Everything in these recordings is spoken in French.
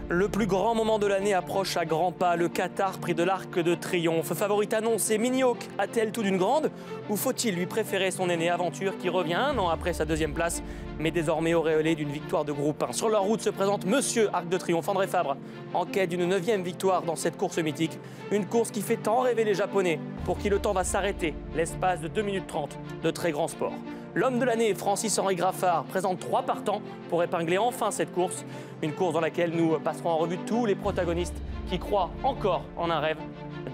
Le plus grand moment de l'année approche à grands pas. Le Qatar, prix de l'Arc de Triomphe. Favorite annoncée, Mini Hawk a-t-elle tout d'une grande? Ou faut-il lui préférer son aîné Aventure qui revient un an après sa deuxième place, mais désormais auréolé d'une victoire de groupe 1? Sur leur route se présente Monsieur Arc de Triomphe, André Fabre, en quête d'une 9e victoire dans cette course mythique. Une course qui fait tant rêver les Japonais, pour qui le temps va s'arrêter, l'espace de 2 minutes 30 de très grand sport. L'homme de l'année, Francis-Henri Graffard, présente 3 partants pour épingler enfin cette course. Une course dans laquelle nous passerons en revue tous les protagonistes qui croient encore en un rêve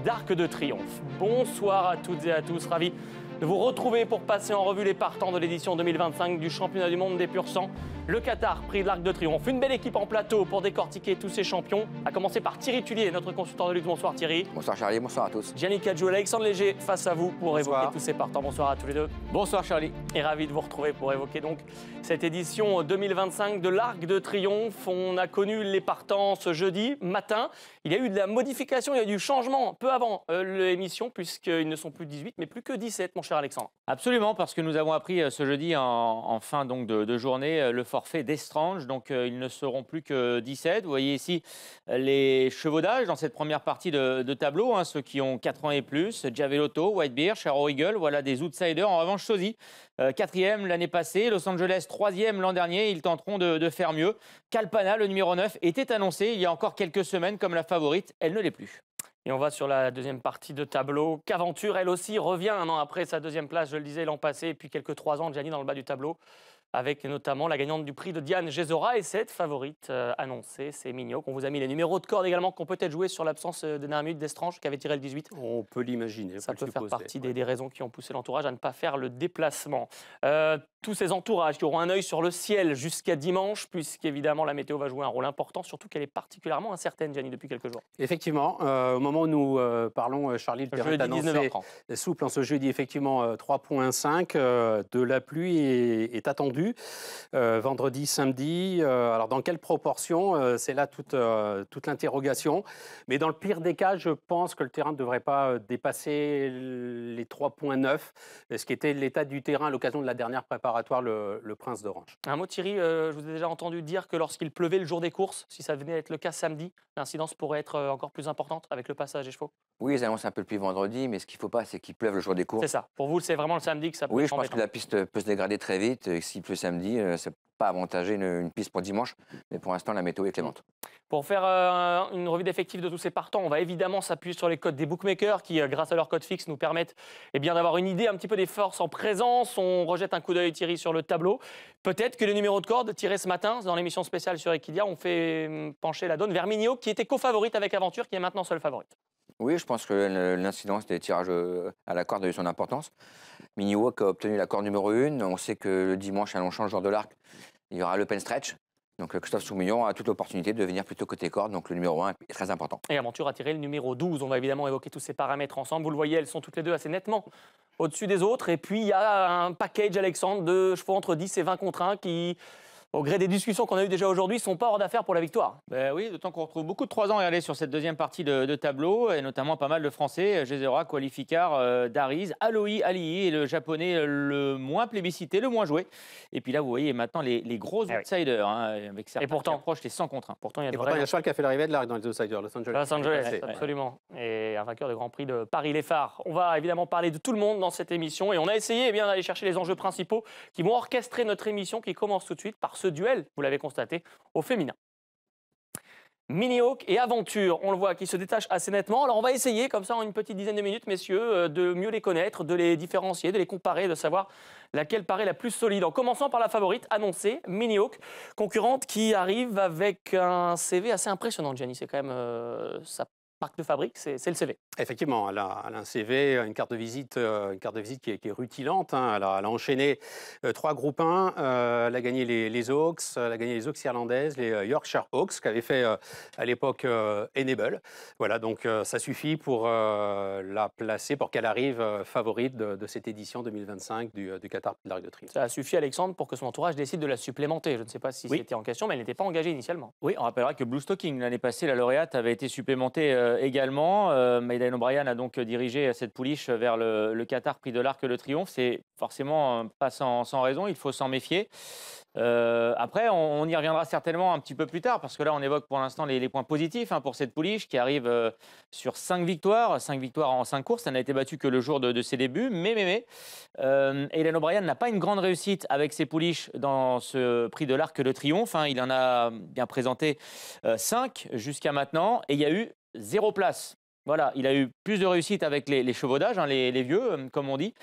d'Arc de Triomphe. Bonsoir à toutes et à tous, ravi de vous retrouver pour passer en revue les partants de l'édition 2025 du championnat du monde des pur sang. Le Qatar, prix de l'Arc de Triomphe. Une belle équipe en plateau pour décortiquer tous ces champions. À commencer par Thierry Tullier, notre consultant de lutte. Bonsoir Thierry. Bonsoir Charlie, bonsoir à tous. Gianni Caggiou, Alexandre Léger face à vous pour évoquer tous ces partants. Bonsoir à tous les deux. Bonsoir Charlie. Et ravi de vous retrouver pour évoquer donc cette édition 2025 de l'Arc de Triomphe. On a connu les partants ce jeudi matin. Il y a eu de la modification, il y a eu du changement peu avant l'émission, puisqu'ils ne sont plus 18 mais plus que 17, mon cher Alexandre. Absolument, parce que nous avons appris ce jeudi en fin donc, de journée le forfait d'Estrange. Donc ils ne seront plus que 17. Vous voyez ici les chevaux d'âge dans cette première partie de tableau, hein, ceux qui ont 4 ans et plus. Javelotto, Whitebeard, Arrow Eagle, voilà des outsiders. En revanche, Sosie, 4e l'année passée, Los Angeles 3e l'an dernier. Ils tenteront de faire mieux. Calpana, le numéro 9, était annoncé il y a encore quelques semaines comme la favorite. Elle ne l'est plus. Et on va sur la deuxième partie de tableau. Qu'Aventure, elle aussi, revient un an après sa deuxième place, je le disais l'an passé, et puis quelques 3 ans, Gianni dans le bas du tableau, avec notamment la gagnante du prix de Diane Gézora et cette favorite annoncée, c'est Mini Hawk. On vous a mis les numéros de corde également qu'on peut-être jouer sur l'absence de dernière minute d'Estrange qui avait tiré le 18. On peut l'imaginer. Ça peut faire partie des raisons qui ont poussé l'entourage à ne pas faire le déplacement. Tous ces entourages qui auront un œil sur le ciel jusqu'à dimanche, puisqu'évidemment la météo va jouer un rôle important, surtout qu'elle est particulièrement incertaine, Gianni, depuis quelques jours. Effectivement, au moment où nous parlons, Charlie, le terrain est annoncé souple en ce jeudi, effectivement 3,5. De la pluie est attendue vendredi, samedi. Alors dans quelle proportion? C'est là toute l'interrogation. Mais dans le pire des cas, je pense que le terrain ne devrait pas dépasser les 3,9, ce qui était l'état du terrain à l'occasion de la dernière préparatoire, le Prince d'Orange. Un mot Thierry, je vous ai déjà entendu dire que lorsqu'il pleuvait le jour des courses, si ça venait à être le cas samedi, l'incidence pourrait être encore plus importante avec le passage des chevaux. Oui, ils annoncent un peu de pluie vendredi, mais ce qu'il ne faut pas, c'est qu'il pleuve le jour des courses. C'est ça. Pour vous, c'est vraiment le samedi que ça peut Oui, être je pense que la piste peut se dégrader très vite. Et s'il pleut samedi, c'est pas avantagé une piste pour dimanche. Mais pour l'instant, la météo est clémente. Pour faire une revue d'effectifs de tous ces partants, on va évidemment s'appuyer sur les codes des bookmakers qui, grâce à leur code fixe, nous permettent d'avoir une idée un petit peu des forces en présence. On rejette un coup d'œil, Thierry, sur le tableau. Peut-être que les numéros de corde tirés ce matin dans l'émission spéciale sur Equidia ont fait pencher la donne vers Mini Hawk, qui était co-favorite avec Aventure, qui est maintenant seule favorite. Oui, je pense que l'incidence des tirages à la corde a eu son importance. Mini Hawk a obtenu la corde numéro 1. On sait que le dimanche, à Longchamp, le jour de l'Arc, il y aura le pen stretch. Donc Christophe Soumillon a toute l'opportunité de venir plutôt côté corde, donc le numéro 1 est très important. Et Aventure a tiré le numéro 12. On va évidemment évoquer tous ces paramètres ensemble. Vous le voyez, elles sont toutes les deux assez nettement au-dessus des autres. Et puis il y a un package, Alexandre, de chevaux entre 10 et 20 contre 1 qui, au gré des discussions qu'on a eues déjà aujourd'hui, ne sont pas hors d'affaire pour la victoire. Ben oui, d'autant qu'on retrouve beaucoup de 3 ans regardez, sur cette deuxième partie de tableau, et notamment pas mal de Français, Gézora, Qualificar, Dariz, Aloï, Ali, et le japonais le moins plébiscité, le moins joué. Et puis là, vous voyez maintenant les gros outsiders, hein, avec certains qui approchent les 100 contre 1. Pourtant, il y a un cheval qui a fait l'arrivée de l'Arc dans les outsiders, Los Angeles. Los Angeles, absolument. Et un vainqueur de Grand Prix de Paris-Les Phares. On va évidemment parler de tout le monde dans cette émission, et on a essayé d'aller chercher les enjeux principaux qui vont orchestrer notre émission qui commence tout de suite par ce duel, vous l'avez constaté, au féminin. Mini Hawk et Aventure, on le voit, qui se détachent assez nettement. Alors on va essayer, comme ça en une petite dizaine de minutes, messieurs, de mieux les connaître, de les différencier, de les comparer, de savoir laquelle paraît la plus solide. En commençant par la favorite annoncée, Mini Hawk, concurrente qui arrive avec un CV assez impressionnant, Gianni. C'est quand même sa marque de fabrique, c'est le CV. Effectivement, elle a un CV, une carte de visite qui est rutilante. Hein. Elle a enchaîné 3 groupes 1. Elle a gagné les Hawks, elle a gagné les Hawks irlandaises, les Yorkshire Hawks, qu'avait fait à l'époque Enable. Voilà, donc ça suffit pour la placer, pour qu'elle arrive favorite de cette édition 2025 du Qatar de l'Arc de Triomphe. Ça a suffi, Alexandre, pour que son entourage décide de la supplémenter. Je ne sais pas si c'était en question, mais elle n'était pas engagée initialement. Oui, on rappellera que Blue Stocking, l'année passée, la lauréate avait été supplémentée également. Aidan O'Brien a donc dirigé cette pouliche vers le Qatar Prix de l'Arc de Triomphe. C'est forcément pas sans raison, il faut s'en méfier. Après, on y reviendra certainement un petit peu plus tard, parce que là, on évoque pour l'instant les points positifs pour cette pouliche qui arrive sur 5 victoires en 5 courses. Ça n'a été battu que le jour de ses débuts. Mais Aidan O'Brien n'a pas une grande réussite avec ses pouliches dans ce Prix de l'Arc de Triomphe. Il en a bien présenté 5 jusqu'à maintenant, et il y a eu 0 place. Voilà, il a eu plus de réussite avec les chevaudages, les vieux, comme on dit,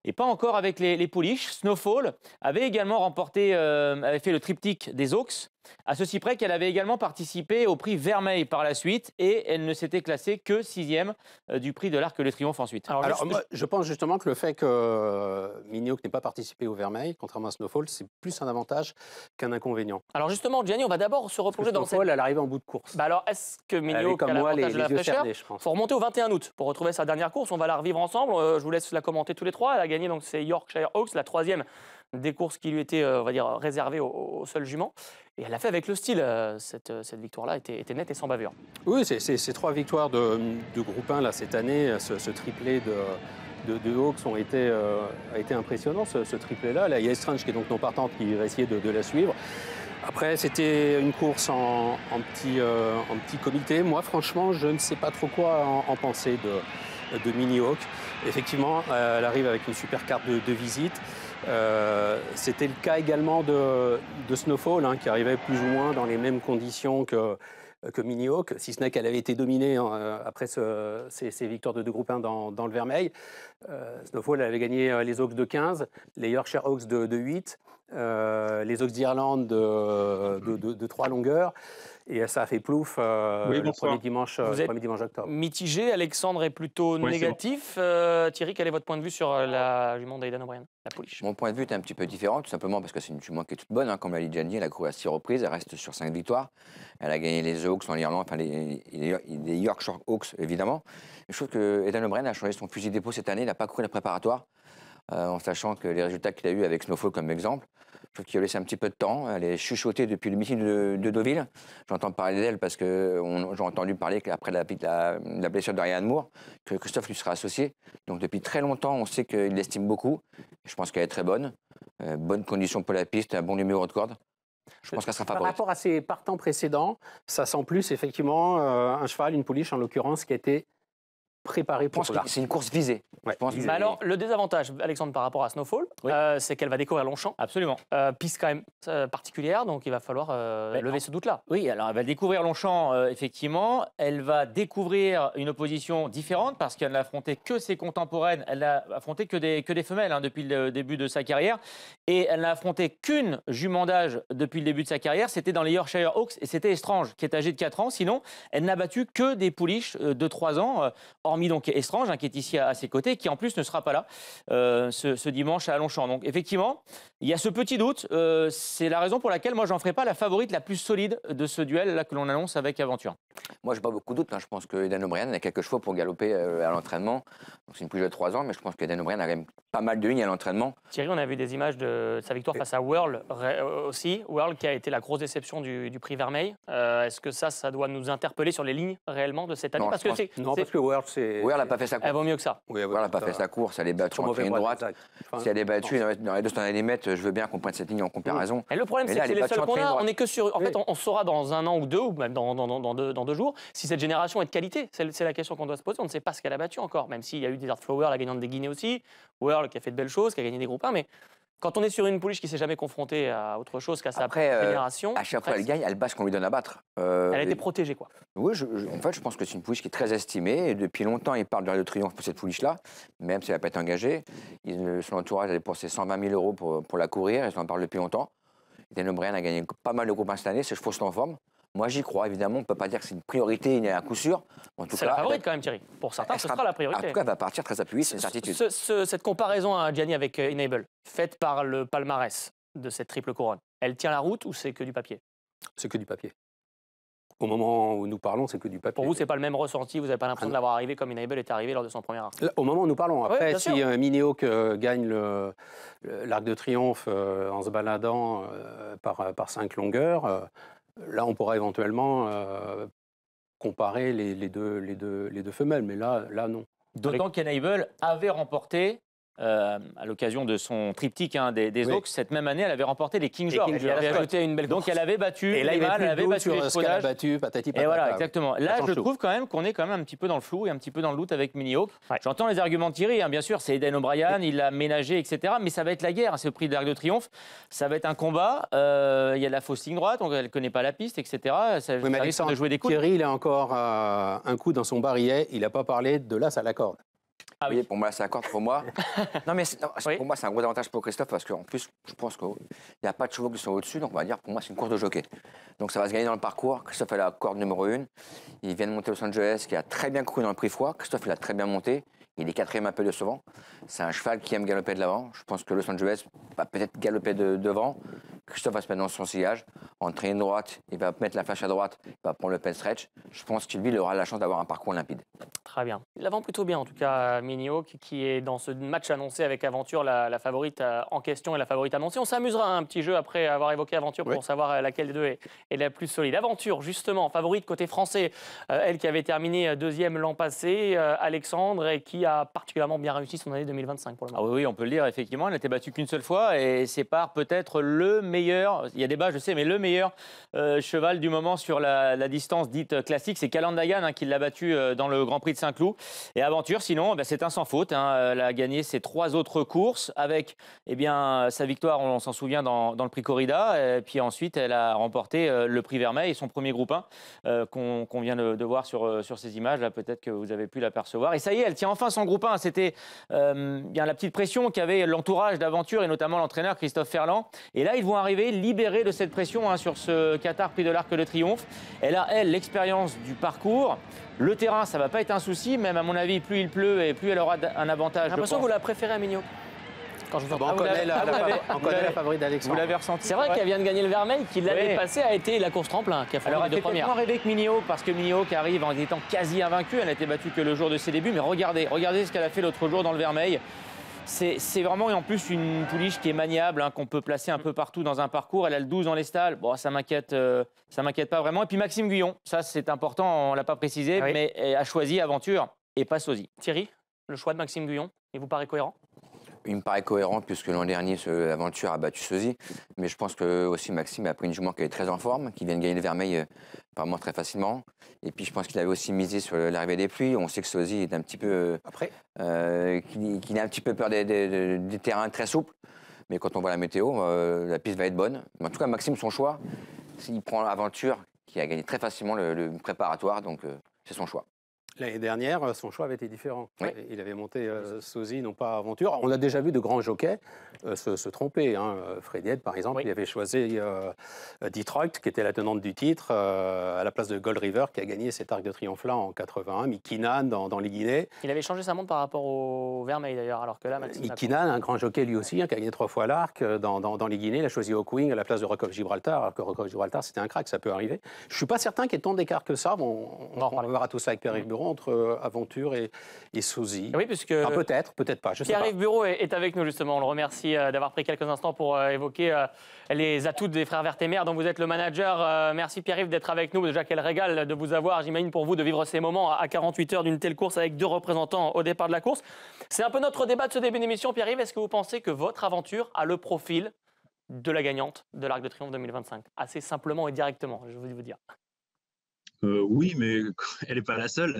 et pas encore avec les pouliches. Snowfall avait également avait fait le triptyque des Oaks, à ceci près qu'elle avait également participé au prix Vermeil par la suite, et elle ne s'était classée que 6e du prix de l'Arc de Triomphe ensuite. Alors moi, je pense justement que le fait que Mini Hawk n'ait pas participé au Vermeil, contrairement à Snowfall, c'est plus un avantage qu'un inconvénient. Alors justement, Gianni, on va d'abord se replonger dans Snowfall, elle arrive en bout de course. Alors, est-ce que Mini Hawk a l'avantage de la fraîcheur? Il faut remonter au 21 août pour retrouver sa dernière course. On va la revivre ensemble. Je vous laisse la commenter tous les trois. Elle a gagné donc c'est Yorkshire Oaks, la 3e des courses qui lui étaient, on va dire, réservées aux seuls juments. Et elle l'a fait avec le style. Cette victoire-là était nette et sans bavure. Oui, ces 3 victoires de groupe 1 là, cette année, ce triplé de Hawks a été impressionnant, ce triplé-là. Là, il y a Estrange qui est donc non partante, qui va essayer de la suivre. Après, c'était une course en petit comité. Moi, franchement, je ne sais pas trop quoi en penser de Mini Hawk. Effectivement, elle arrive avec une super carte de visite. C'était le cas également de Snowfall, qui arrivait plus ou moins dans les mêmes conditions que Mini Hawk, si ce n'est qu'elle avait été dominée après ces victoires de groupe 1 dans le Vermeil. Snowfall avait gagné les Hawks de 15, les Yorkshire Hawks de 8, les Hawks d'Irlande de 3 longueurs. Et ça a fait plouf le premier dimanche d'octobre. Mitigé, Alexandre est plutôt négatif. Thierry, quel est votre point de vue sur la jument d'Aidan O'Brien, la pouliche? Mon point de vue est un petit peu différent, tout simplement parce que c'est une jument qui est toute bonne. Comme l'a dit Gianni, elle a couru à 6 reprises, elle reste sur 5 victoires. Elle a gagné les Hawks en Irlande, enfin les Yorkshire Hawks, évidemment. Je trouve que Aidan O'Brien a changé son fusil d'épaule cette année, il n'a pas couru la préparatoire, en sachant que les résultats qu'il a eu avec Snowfall comme exemple. Je trouve qu'il a laissé un petit peu de temps. Elle est chuchotée depuis le meeting de Deauville. J'entends parler d'elle parce que j'ai entendu parler qu'après la blessure de Ryan Moore, que Christophe lui sera associé. Donc depuis très longtemps, on sait qu'il l'estime beaucoup. Je pense qu'elle est très bonne. Bonne condition pour la piste, un bon numéro de corde. Je pense qu'elle sera favorite. Par rapport à ses partants précédents, ça sent plus effectivement un cheval, une pouliche en l'occurrence, qui a été préparé pour ça. C'est une course visée. Ouais. Mais alors, le désavantage, Alexandre, par rapport à Snowfall, c'est qu'elle va découvrir Longchamp. Absolument. Piste quand même particulière, donc il va falloir lever ce doute-là. Oui, alors elle va découvrir Longchamp, effectivement. Elle va découvrir une opposition différente parce qu'elle n'a affronté que ses contemporaines. Elle n'a affronté que des femelles depuis le début de sa carrière. Et elle n'a affronté qu'une jument d'âge depuis le début de sa carrière. C'était dans les Yorkshire Hawks et c'était Estrange, qui est âgée de 4 ans. Sinon, elle n'a battu que des pouliches de 3 ans, hormis donc Estrange, qui est ici à ses côtés, qui en plus ne sera pas là ce dimanche à Longchamp. Donc effectivement, il y a ce petit doute. C'est la raison pour laquelle moi, j'en ferai pas la favorite la plus solide de ce duel là que l'on annonce avec Aventure. Moi, j'ai pas beaucoup de doute. Je pense que Aidan O'Brien a quelques chevaux pour galoper à l'entraînement. C'est une pouliche de 3 ans, mais je pense qu'Aidan O'Brien a quand même pas mal de lignes à l'entraînement. Thierry, on a vu des images de sa victoire face à World aussi. World qui a été la grosse déception du prix Vermeil. Est-ce que ça doit nous interpeller sur les lignes réellement de cette année? Non, parce que World, c'est... World n'a pas fait sa course. Elle vaut mieux que ça. Oui, World n'a pas fait sa course. Elle est battue en ligne droite. Si elle est battue dans les 200 mm, je veux bien qu'on prenne cette ligne en comparaison. Et le problème, c'est que c'est les seuls qu'on a. On est que sur. En fait, on saura dans 1 an ou 2, ou même dans 2 jours, si cette génération est de qualité. C'est la question qu'on doit se poser. On ne sait pas ce qu'elle a battu encore, même s'il y a eu des Flower, la gagnante des Guinées aussi, World qui a fait de belles choses, qui a gagné des groupes 1, mais quand on est sur une pouliche qui ne s'est jamais confrontée à autre chose qu'à sa génération... À chaque fois elle gagne, elle bat ce qu'on lui donne à battre. Elle a été protégée, quoi. Oui, en fait, je pense que c'est une pouliche qui est très estimée. Et depuis longtemps, il parle de triomphe pour cette pouliche-là, même si elle n'a pas été engagée. Son entourage a dépensé 120 000 € pour la courir, ils en parlent depuis longtemps. Aidan O'Brien a gagné pas mal de groupes cette année, ses chevaux sont en forme. Moi, j'y crois, évidemment. On ne peut pas dire que c'est une priorité à coup sûr. C'est la favorite quand même, Thierry. Pour certains, ce sera la priorité. En tout cas, elle va partir très appuyée, c'est une certitude. Cette comparaison à Gianni avec Enable, faite par le palmarès de cette triple couronne, elle tient la route ou c'est que du papier? C'est que du papier. Au moment où nous parlons, c'est que du papier. Pour vous, c'est pas le même ressenti? Vous n'avez pas l'impression de l'avoir arrivé comme Enable est arrivé lors de son premier arc? Au moment où nous parlons. Après, ouais, si Mini Hawk gagne l'Arc de Triomphe en se baladant par 5 longueurs, là, on pourra éventuellement comparer les deux femelles, mais là non. D'autant qu'Enable avait remporté, à l'occasion de son triptyque des Oaks, cette même année, elle avait remporté les King George. Elle avait ajouté une belle course. Donc elle avait battu et là, les mâles, elle avait battu les chevaudages. Et voilà, exactement. Là, je trouve quand même qu'on est quand même un petit peu dans le flou et un petit peu dans le doute avec Mini Hawk. Ouais. J'entends les arguments de Thierry, bien sûr, c'est Eden O'Brien, il l'a ménagé, etc. Mais ça va être la guerre, c'est le prix de l'Arc de Triomphe. Ça va être un combat. Il y a la fausse ligne droite, donc elle ne connaît pas la piste, etc. Ça risque de jouer des coups. Thierry, il a encore un coup dans son barillet. Il n'a pas parlé de l'as à la corde. Ah oui, pour moi, c'est la corde pour moi. Non, mais pour moi, c'est un gros avantage pour Christophe parce qu'en plus, je pense qu'il n'y a pas de chevaux qui sont au-dessus. Donc, on va dire, pour moi, c'est une course de jockey. Donc, ça va se gagner dans le parcours. Christophe est la corde numéro 1. Il vient de monter Los Angeles, qui a très bien couru dans le prix froid. Christophe, il a très bien monté. Il est 4e un peu décevant. C'est un cheval qui aime galoper de l'avant. Je pense que Los Angeles va peut-être galoper devant. Christophe va se mettre dans son sillage. Entraîner droite, il va mettre la flèche à droite, il va prendre le pen stretch. Je pense qu'il lui, il aura la chance d'avoir un parcours limpide. Très bien. Il l'avant plutôt bien, en tout cas, Mini Hawk, qui est dans ce match annoncé avec Aventure, la favorite en question et la favorite annoncée. On s'amusera un petit jeu après avoir évoqué Aventure pour savoir laquelle des deux est la plus solide. Aventure, justement, favorite côté français, elle qui avait terminé 2e l'an passé, Alexandre, et qui a particulièrement bien réussi son année 2025 pour le moment. Ah oui, on peut le dire, effectivement. Elle n'a été battue qu'une seule fois et sépare peut-être le meilleur, il y a débat, je sais, mais le meilleur cheval du moment sur la distance dite classique. C'est Calandagan qui l'a battu dans le Grand Prix de Saint-Cloud. Et Aventure, sinon, c'est un sans faute. Elle a gagné ses 3 autres courses avec sa victoire, on s'en souvient, dans le Prix Corrida. Et puis ensuite, elle a remporté le Prix Vermeil et son premier groupe 1 qu'on vient de voir sur ces images. Là, peut-être que vous avez pu l'apercevoir. Et ça y est, elle tient enfin son groupe 1. C'était la petite pression qu'avait l'entourage d'Aventure et notamment l'entraîneur Christophe Ferland. Et là, ils vont arriver libérés de cette pression sur ce Qatar Prix de l'Arc de Triomphe. Elle a, l'expérience du parcours. Le terrain, ça ne va pas être un souci. Même à mon avis, plus il pleut et plus elle aura un avantage. J'ai l'impression que vous la préférez à Mignon. Quand je vous on connaît la favorite d'Alexandre. Vous l'avez ressenti. C'est vrai qu'elle vient de gagner le Vermeil, qui l'année passée a été la course tremplin, qui a fait les deux premières. Alors, elle fait rêver que Mini Hawk, parce que Mini Hawk arrive en étant quasi invaincue. Elle n'a été battue que le jour de ses débuts. Mais regardez ce qu'elle a fait l'autre jour dans le Vermeil. C'est vraiment, et en plus, une pouliche qui est maniable, qu'on peut placer un peu partout dans un parcours. Elle a le 12 dans les stalles. Bon, ça m'inquiète pas vraiment. Et puis Maxime Guyon, ça c'est important, on ne l'a pas précisé, mais elle a choisi Aventure et pas Sosie. Thierry, le choix de Maxime Guyon, il vous paraît cohérent ? Il me paraît cohérent puisque l'an dernier, Aventure a battu Sosie. Mais je pense que aussi Maxime a pris une jument qui est très en forme, qui vient de gagner le Vermeil vraiment très facilement. Et puis je pense qu'il avait aussi misé sur l'arrivée des pluies. On sait que Sosie est un petit peu qu'il a un petit peu peur des terrains très souples. Mais quand on voit la météo, la piste va être bonne. Mais en tout cas, Maxime, son choix, s'il prend Aventure, qui a gagné très facilement le préparatoire, donc c'est son choix. L'année dernière, son choix avait été différent. Oui. Il avait monté Sosie, non pas Aventure. On a déjà vu de grands jockeys se tromper. Freddy Head, par exemple, il avait choisi Detroit, qui était la tenante du titre, à la place de Gold River, qui a gagné cet Arc de Triomphe-là en 81. Mikinan dans les Guinées. Il avait changé sa montre par rapport au Vermeil, d'ailleurs, alors que là, Mikinan, un grand jockey lui aussi, qui a gagné 3 fois l'Arc dans les Guinées. Il a choisi Hawkwing à la place de Rock of Gibraltar, alors que Rock of Gibraltar, c'était un crack, ça peut arriver. Je ne suis pas certain qu'il y ait tant d'écart que ça. Bon, on verra tout ça avec Pierre-Yves Bureau, entre Aventure et Sosie. Oui, puisque peut-être pas. Pierre-Yves Bureau est avec nous, justement. On le remercie d'avoir pris quelques instants pour évoquer les atouts des frères Vertemer, dont vous êtes le manager. Merci Pierre-Yves d'être avec nous. Déjà, quel régal de vous avoir, j'imagine, pour vous, de vivre ces moments à 48 heures d'une telle course avec 2 représentants au départ de la course. C'est un peu notre débat de ce début d'émission. Pierre-Yves, est-ce que vous pensez que votre aventure a le profil de la gagnante de l'Arc de Triomphe 2025 ? Assez simplement et directement, je veux vous dire. Oui, mais elle n'est pas la seule.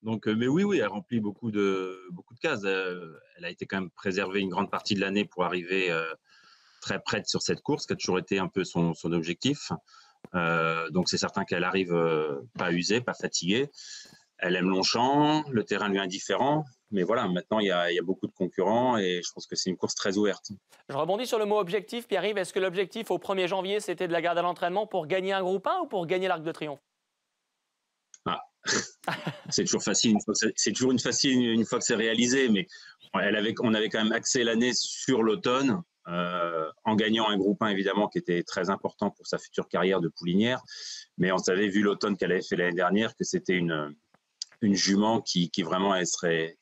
Donc, mais oui, elle remplit beaucoup de cases. Elle a été quand même préservée une grande partie de l'année pour arriver très prête sur cette course, qui a toujours été un peu son objectif. Donc, c'est certain qu'elle arrive pas usée, pas fatiguée. Elle aime Longchamp, le terrain lui est indifférent. Mais voilà, maintenant, il y a beaucoup de concurrents et je pense que c'est une course très ouverte. Je rebondis sur le mot objectif. Pierre-Yves, est-ce que l'objectif au 1er janvier, c'était de la garder à l'entraînement pour gagner un groupe 1 ou pour gagner l'Arc de Triomphe ? C'est toujours facile, c'est toujours une fois que c'est réalisé, mais on avait quand même axé l'année sur l'automne, en gagnant un groupe 1 évidemment qui était très important pour sa future carrière de poulinière, mais on savait, vu l'automne qu'elle avait fait l'année dernière, que c'était une jument qui vraiment elle serait...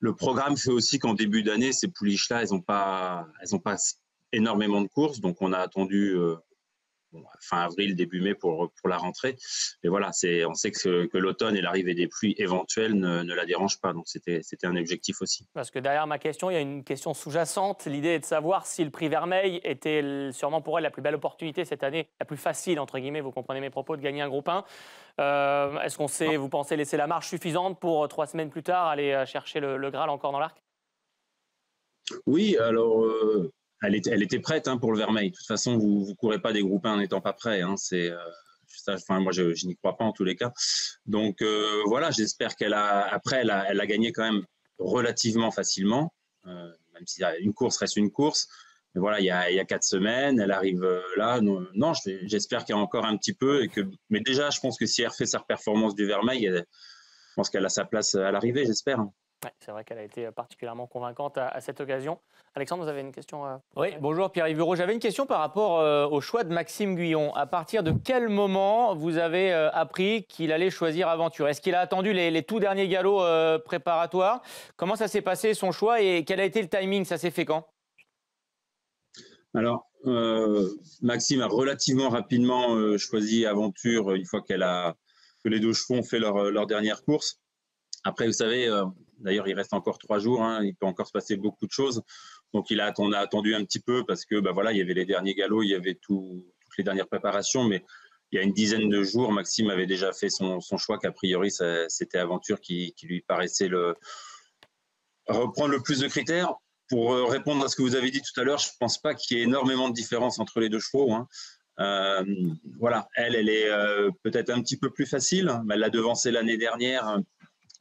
Le programme fait aussi qu'en début d'année, ces pouliches-là, elles ont pas énormément de courses, donc on a attendu fin avril, début mai pour la rentrée. Mais voilà, on sait que l'automne et l'arrivée des pluies éventuelles ne la dérangent pas. Donc c'était un objectif aussi. Parce que derrière ma question, il y a une question sous-jacente. L'idée est de savoir si le prix Vermeil était sûrement pour elle la plus belle opportunité cette année, la plus facile, entre guillemets, vous comprenez mes propos, de gagner un groupe 1. Est-ce qu'on sait, vous pensez laisser la marge suffisante pour 3 semaines plus tard aller chercher le Graal encore dans l'arc? Oui, alors elle était prête pour le Vermeil. De toute façon, vous ne courez pas des groupes 1 en n'étant pas prêt. Moi, je n'y crois pas en tous les cas. Donc voilà, j'espère qu'elle a gagné quand même relativement facilement, même si une course reste une course. Mais voilà, il y a 4 semaines, elle arrive là. Non, j'espère qu'il y a encore un petit peu. Mais déjà, je pense que si elle refait sa performance du Vermeil, je pense qu'elle a sa place à l'arrivée, j'espère. Ouais, c'est vrai qu'elle a été particulièrement convaincante à cette occasion. Alexandre, vous avez une question Oui, bonjour Pierre-Yves Bureau. J'avais une question par rapport au choix de Maxime Guyon. À partir de quel moment vous avez appris qu'il allait choisir Aventure? Est-ce qu'il a attendu les tout derniers galops préparatoires? Comment ça s'est passé son choix et quel a été le timing? Ça s'est fait quand? Alors, Maxime a relativement rapidement choisi Aventure une fois que les 2 chevaux ont fait leur dernière course. Après, vous savez, d'ailleurs, il reste encore 3 jours, il peut encore se passer beaucoup de choses. Donc, on a attendu un petit peu parce que, il y avait les derniers galops, il y avait toutes les dernières préparations. Mais il y a une dizaine de jours, Maxime avait déjà fait son choix qu'a priori, c'était Aventure qui lui paraissait reprendre le plus de critères. Pour répondre à ce que vous avez dit tout à l'heure, je ne pense pas qu'il y ait énormément de différence entre les 2 chevaux. Voilà, elle est peut-être un petit peu plus facile. Elle l'a devancée l'année dernière,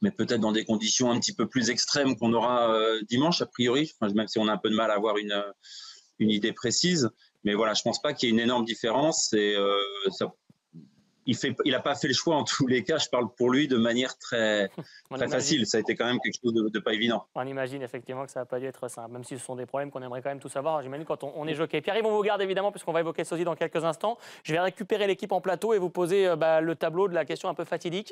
mais peut-être dans des conditions un petit peu plus extrêmes qu'on aura dimanche, a priori, même si on a un peu de mal à avoir une idée précise. Mais voilà, je ne pense pas qu'il y ait une énorme différence. Il n'a pas fait le choix, en tous les cas, je parle pour lui, de manière très facile. Ça a été quand même quelque chose de pas évident. On imagine effectivement que ça n'a pas dû être simple, même si ce sont des problèmes qu'on aimerait quand même tout savoir, j'imagine, quand on est jockey. Pierre-Yves, on vous garde évidemment, puisqu'on va évoquer Sosie dans quelques instants. Je vais récupérer l'équipe en plateau et vous poser le tableau de la question un peu fatidique.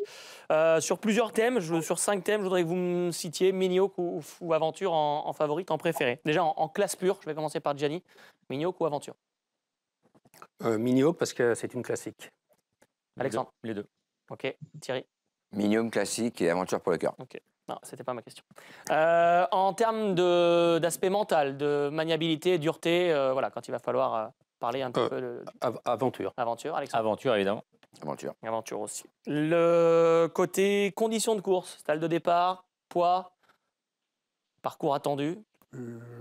Sur plusieurs thèmes, sur 5 thèmes, je voudrais que vous me citiez Mini Hawk ou Aventure en favorite, en préféré. Déjà, en classe pure, je vais commencer par Gianni. Mini Hawk ou Aventure? Mini Hawk, parce que c'est une classique. Alexandre? Les deux. Ok. Thierry? Minium classique et Aventure pour le cœur. Ok. Non, c'était pas ma question. En termes d'aspect mental, de maniabilité, dureté, voilà, quand il va falloir parler un petit peu de... Aventure. Aventure, Alexandre? Aventure, évidemment. Aventure. Aventure aussi. Le côté conditions de course, stade de départ, poids, parcours attendu.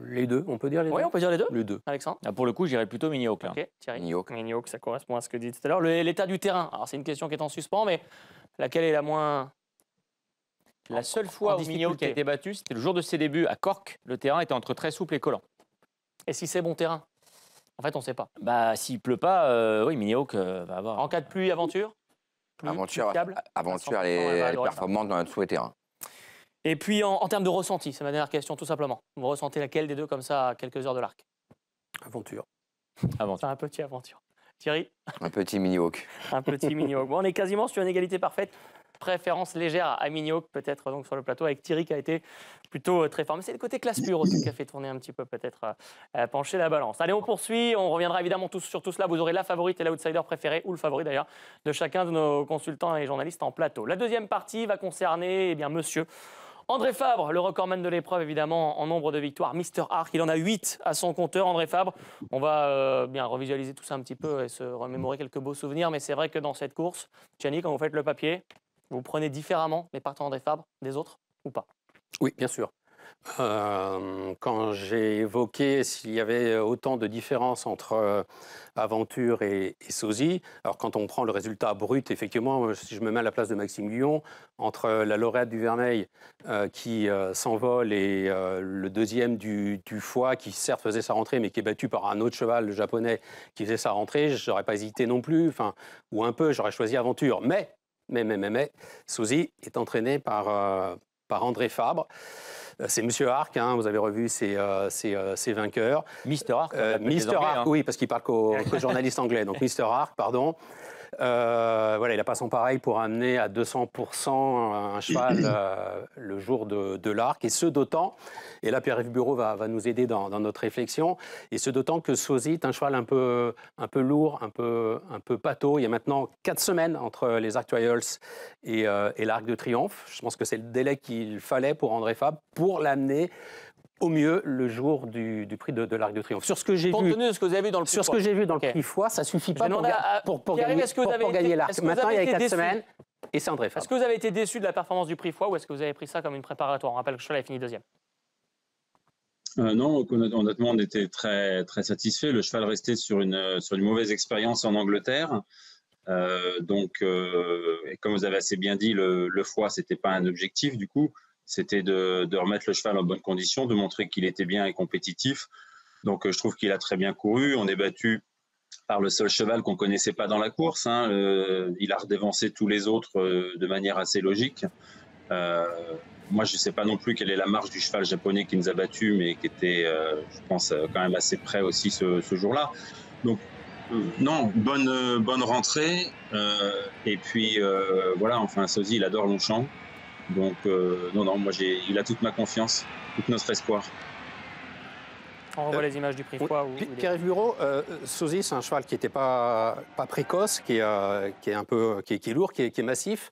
Les deux, on peut dire les deux? Oui, on peut dire les deux. Les deux. Alexandre? Pour le coup, j'irais plutôt Mini Hawk. Ok, Thierry? Mini Hawk. Mini Hawk, ça correspond à ce que dit tout à l'heure. L'état du terrain, alors c'est une question qui est en suspens, mais laquelle est la moins... La seule fois où Mini Hawk a été battu, c'était le jour de ses débuts à Cork. Le terrain était entre très souple et collant. Et si c'est bon terrain? En fait, on ne sait pas. S'il pleut pas, oui, Mini Hawk va avoir. En cas de pluie, Aventure? Aventure, fiable elle est performante dans tous les terrains. Et puis en termes de ressenti, c'est ma dernière question tout simplement. Vous ressentez laquelle des deux comme ça à quelques heures de l'arc? Aventure. C'est un petit Aventure. Thierry? Un petit Mini Hawk. Un petit Mini Hawk. Bon, on est quasiment sur une égalité parfaite. Préférence légère à Mini Hawk peut-être donc sur le plateau avec Thierry qui a été plutôt très fort. Mais c'est le côté classe pure aussi qui a fait tourner un petit peu peut-être pencher la balance. Allez, on poursuit. On reviendra évidemment sur tout cela. Vous aurez la favorite et l'outsider préféré ou le favori d'ailleurs de chacun de nos consultants et journalistes en plateau. La deuxième partie va concerner monsieur André Fabre, le recordman de l'épreuve, évidemment, en nombre de victoires. Mister Arc, il en a 8 à son compteur, André Fabre. On va bien revisualiser tout ça un petit peu et se remémorer quelques beaux souvenirs. Mais c'est vrai que dans cette course, Gianni, quand vous faites le papier, vous prenez différemment les partants André Fabre des autres ou pas? Oui, bien sûr. Quand j'ai évoqué s'il y avait autant de différences entre Aventure et Sosie, alors quand on prend le résultat brut, effectivement, si je me mets à la place de Maxime Guyon, entre la lauréate du Vermeil qui s'envole et le deuxième du Foix, qui certes faisait sa rentrée, mais qui est battu par un autre cheval, le japonais, qui faisait sa rentrée, je n'aurais pas hésité non plus, ou un peu, j'aurais choisi Aventure. Mais, Sosie est entraîné par André Fabre. C'est Monsieur Arc, vous avez revu ses vainqueurs. Mister Arc. Mister Arc, oui, parce qu'il parle qu'aux journalistes anglais. Donc Mister Arc, pardon. Voilà, il n'a pas son pareil pour amener à 200% un cheval le jour de l'Arc, et ce d'autant, et là Pierre-Yves Bureau va nous aider dans notre réflexion, et ce d'autant que Sosie est un cheval un peu lourd, un peu pâteau. Il y a maintenant 4 semaines entre les Arc Trials et l'Arc de Triomphe. Je pense que c'est le délai qu'il fallait pour André Fabre pour l'amener au mieux le jour du prix de l'Arc de Triomphe. Sur ce que j'ai vu, compte tenu de ce que vous avez vu dans le prix sur ce que j'ai vu dans le prix foie, ça suffit pas pour gagner l'Arc. Maintenant, il y a 4 semaines et c'est André Fabre. Est-ce que vous avez été déçu de la performance du prix foie ou est-ce que vous avez pris ça comme une préparatoire? On rappelle que le cheval a fini deuxième. Non, honnêtement, on était très, très satisfait. Le cheval restait sur une mauvaise expérience en Angleterre. Et comme vous avez assez bien dit, le foie, ce n'était pas un objectif du coup. C'était de remettre le cheval en bonne condition, de montrer qu'il était bien et compétitif. Donc, je trouve qu'il a très bien couru. On est battu par le seul cheval qu'on ne connaissait pas dans la course. Il a redévancé tous les autres de manière assez logique. Moi, je ne sais pas non plus quelle est la marge du cheval japonais qui nous a battus, mais qui était, je pense, quand même assez près aussi ce jour-là. Donc, non, bonne rentrée. Et puis, voilà, enfin, Sosie, il adore Longchamp. Donc, non, moi, il a toute ma confiance, tout notre espoir. On revoit les images du prix foie. Pierre-Yves Bureau, Sosie, c'est un cheval qui n'était pas précoce, qui est lourd, qui est massif.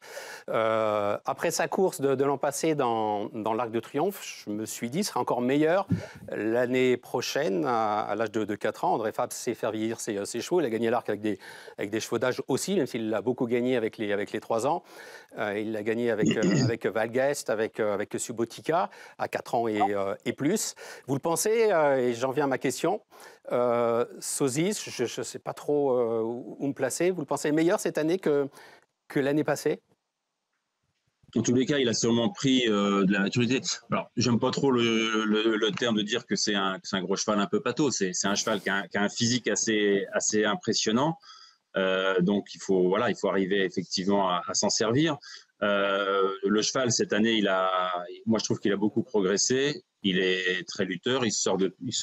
Après sa course de l'an passé dans l'Arc de Triomphe, je me suis dit, il sera encore meilleur l'année prochaine, à l'âge de 4 ans. André Fabre sait faire vieillir ses chevaux. Il a gagné l'Arc avec des chevaux d'âge aussi, même s'il l'a beaucoup gagné avec les 3 ans. Il l'a gagné avec Valguest, avec Subotica, à 4 ans et plus. Vous le pensez, et j'en viens à ma question, Sosie, je ne sais pas trop où me placer, vous le pensez meilleur cette année que l'année passée? En tous les cas, il a sûrement pris de la maturité. Alors, j'aime pas trop le terme de dire que c'est un gros cheval un peu pâteau. C'est un cheval qui a un physique assez impressionnant. Donc, il faut arriver effectivement à s'en servir. Le cheval, cette année, moi, je trouve qu'il a beaucoup progressé. Il est très lutteur, il se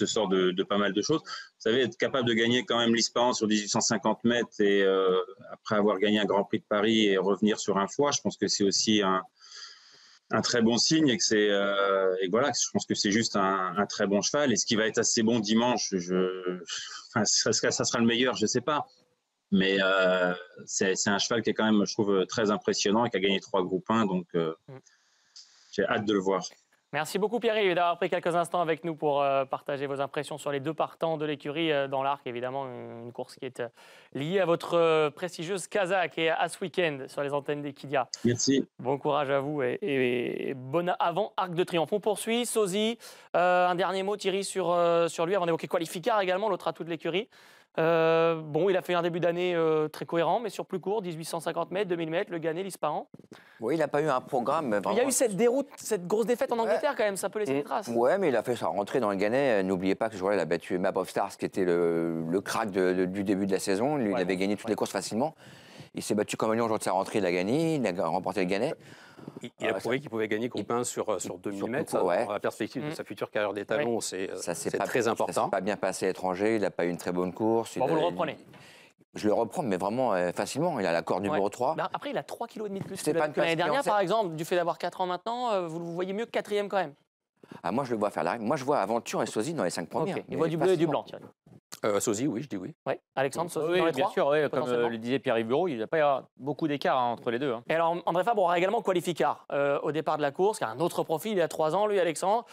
sort de pas mal de choses. Vous savez, être capable de gagner quand même l'Ispahan sur 1850 mètres et après avoir gagné un Grand Prix de Paris et revenir sur un foie, je pense que c'est aussi un très bon signe et que voilà, je pense que c'est juste un très bon cheval. Et ce qui va être assez bon dimanche, ça sera le meilleur, je ne sais pas. Mais c'est un cheval qui est quand même, je trouve, très impressionnant et qui a gagné 3 groupes 1. Donc, j'ai hâte de le voir. Merci beaucoup Pierre-Yves d'avoir pris quelques instants avec nous pour partager vos impressions sur les 2 partants de l'écurie dans l'Arc. Évidemment, une course qui est liée à votre prestigieuse Casa qui est à ce week-end sur les antennes d'Equidia. Merci. Bon courage à vous et bon avant Arc de Triomphe. On poursuit. Sosie, un dernier mot Thierry sur lui avant d'évoquer Qualificar également, l'autre atout de l'écurie. Il a fait un début d'année très cohérent, mais sur plus court, 1850 mètres, 2000 mètres, le Gagné, l'Ispahan. Oui, il n'a pas eu un programme. Vraiment. Il y a eu cette déroute, cette grosse défaite en Angleterre quand même, ça peut laisser des traces. Ouais, mais il a fait sa rentrée dans le Gagné. N'oubliez pas que ce jour-là, il a battu Map of Stars, qui était le crack du début de la saison. Lui, il avait gagné toutes les courses facilement. Il s'est battu comme un lion le jour de sa rentrée, il a gagné, il a remporté le Gagné. Il a prouvé qu'il pouvait gagner groupe 1 sur 2000 mètres. Dans la perspective de sa future carrière d'étalon, c'est très important. Ça s'est pas bien passé à l'étranger, il n'a pas eu une très bonne course. Vous le reprenez? Je le reprends, mais vraiment facilement. Il a l'accord numéro 3. Ben, après, il a 3 kilos et demi de plus que l'année dernière, par exemple. Du fait d'avoir 4 ans maintenant, vous le voyez mieux que 4e quand même. Ah, moi, je le vois faire l'arrivée. Moi, je vois Aventure et Sosie dans les 5 premières. Il voit du bleu et du blanc, Thierry. Sosie, oui, je dis oui. Ouais. Alexandre, Sosie oui, dans les bien 3, sûr, comme le disait Pierre-Yves Bureau, il n'y a pas beaucoup d'écart entre les deux. Et alors, André Fabre aura également Qualificar au départ de la course, qui a un autre profil, il a 3 ans, lui, Alexandre,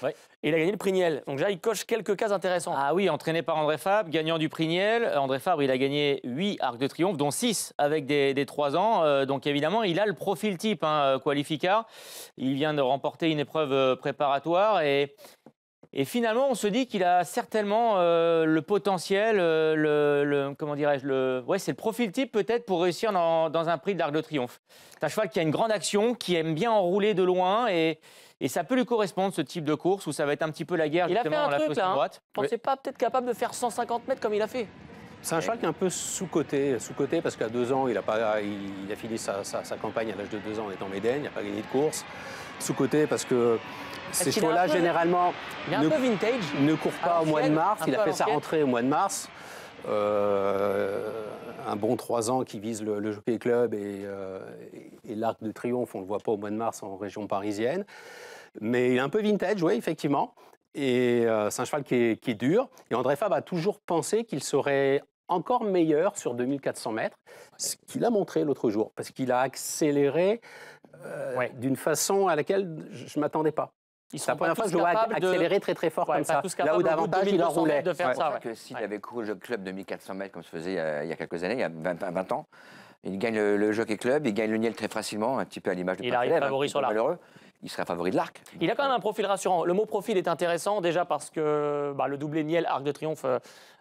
et il a gagné le prix Niel. Donc là, il coche quelques cases intéressantes. Ah oui, entraîné par André Fabre, gagnant du prix Niel. André Fabre, il a gagné 8 Arcs de Triomphe, dont 6 avec des 3 ans. Donc évidemment, il a le profil type Qualificar. Il vient de remporter une épreuve préparatoire et finalement, on se dit qu'il a certainement le potentiel, comment dirais-je, c'est le profil type peut-être pour réussir dans un prix de l'Arc de Triomphe. C'est un cheval qui a une grande action, qui aime bien enrouler de loin et ça peut lui correspondre, ce type de course où ça va être un petit peu la guerre justement dans la fausse droite. On ne pensait pas peut-être capable de faire 150 mètres comme il a fait. C'est un cheval qui est un peu sous-coté parce qu'à 2 ans, il a fini sa campagne à l'âge de 2 ans en étant médaille, il n'a pas gagné de course. Sous-coté parce que ces chevaux-là, généralement, ne courent pas au mois de mars. Il a fait sa rentrée au mois de mars. un bon 3 ans qui vise le Jockey Club et l'Arc de Triomphe, on ne le voit pas au mois de mars en région parisienne. Mais il est un peu vintage, oui, effectivement. Et c'est un cheval qui est dur. Et André Fabre a toujours pensé qu'il serait encore meilleur sur 2400 mètres, ce qu'il a montré l'autre jour, parce qu'il a accéléré d'une façon à laquelle je ne m'attendais pas. C'est la première fois que je le vois accélérer très très fort comme ça. Là où davantage il enroulait. S'il avait couru le club de 1400 mètres comme se faisait il y a quelques années, il y a 20 ans, il gagne le Jockey Club, il gagne le Niel très facilement, un petit peu à l'image de il arrive favori sur l'Arc. Il serait favori de l'Arc. Il a quand même un profil rassurant. Le mot profil est intéressant déjà parce que le doublé Niel, Arc de Triomphe,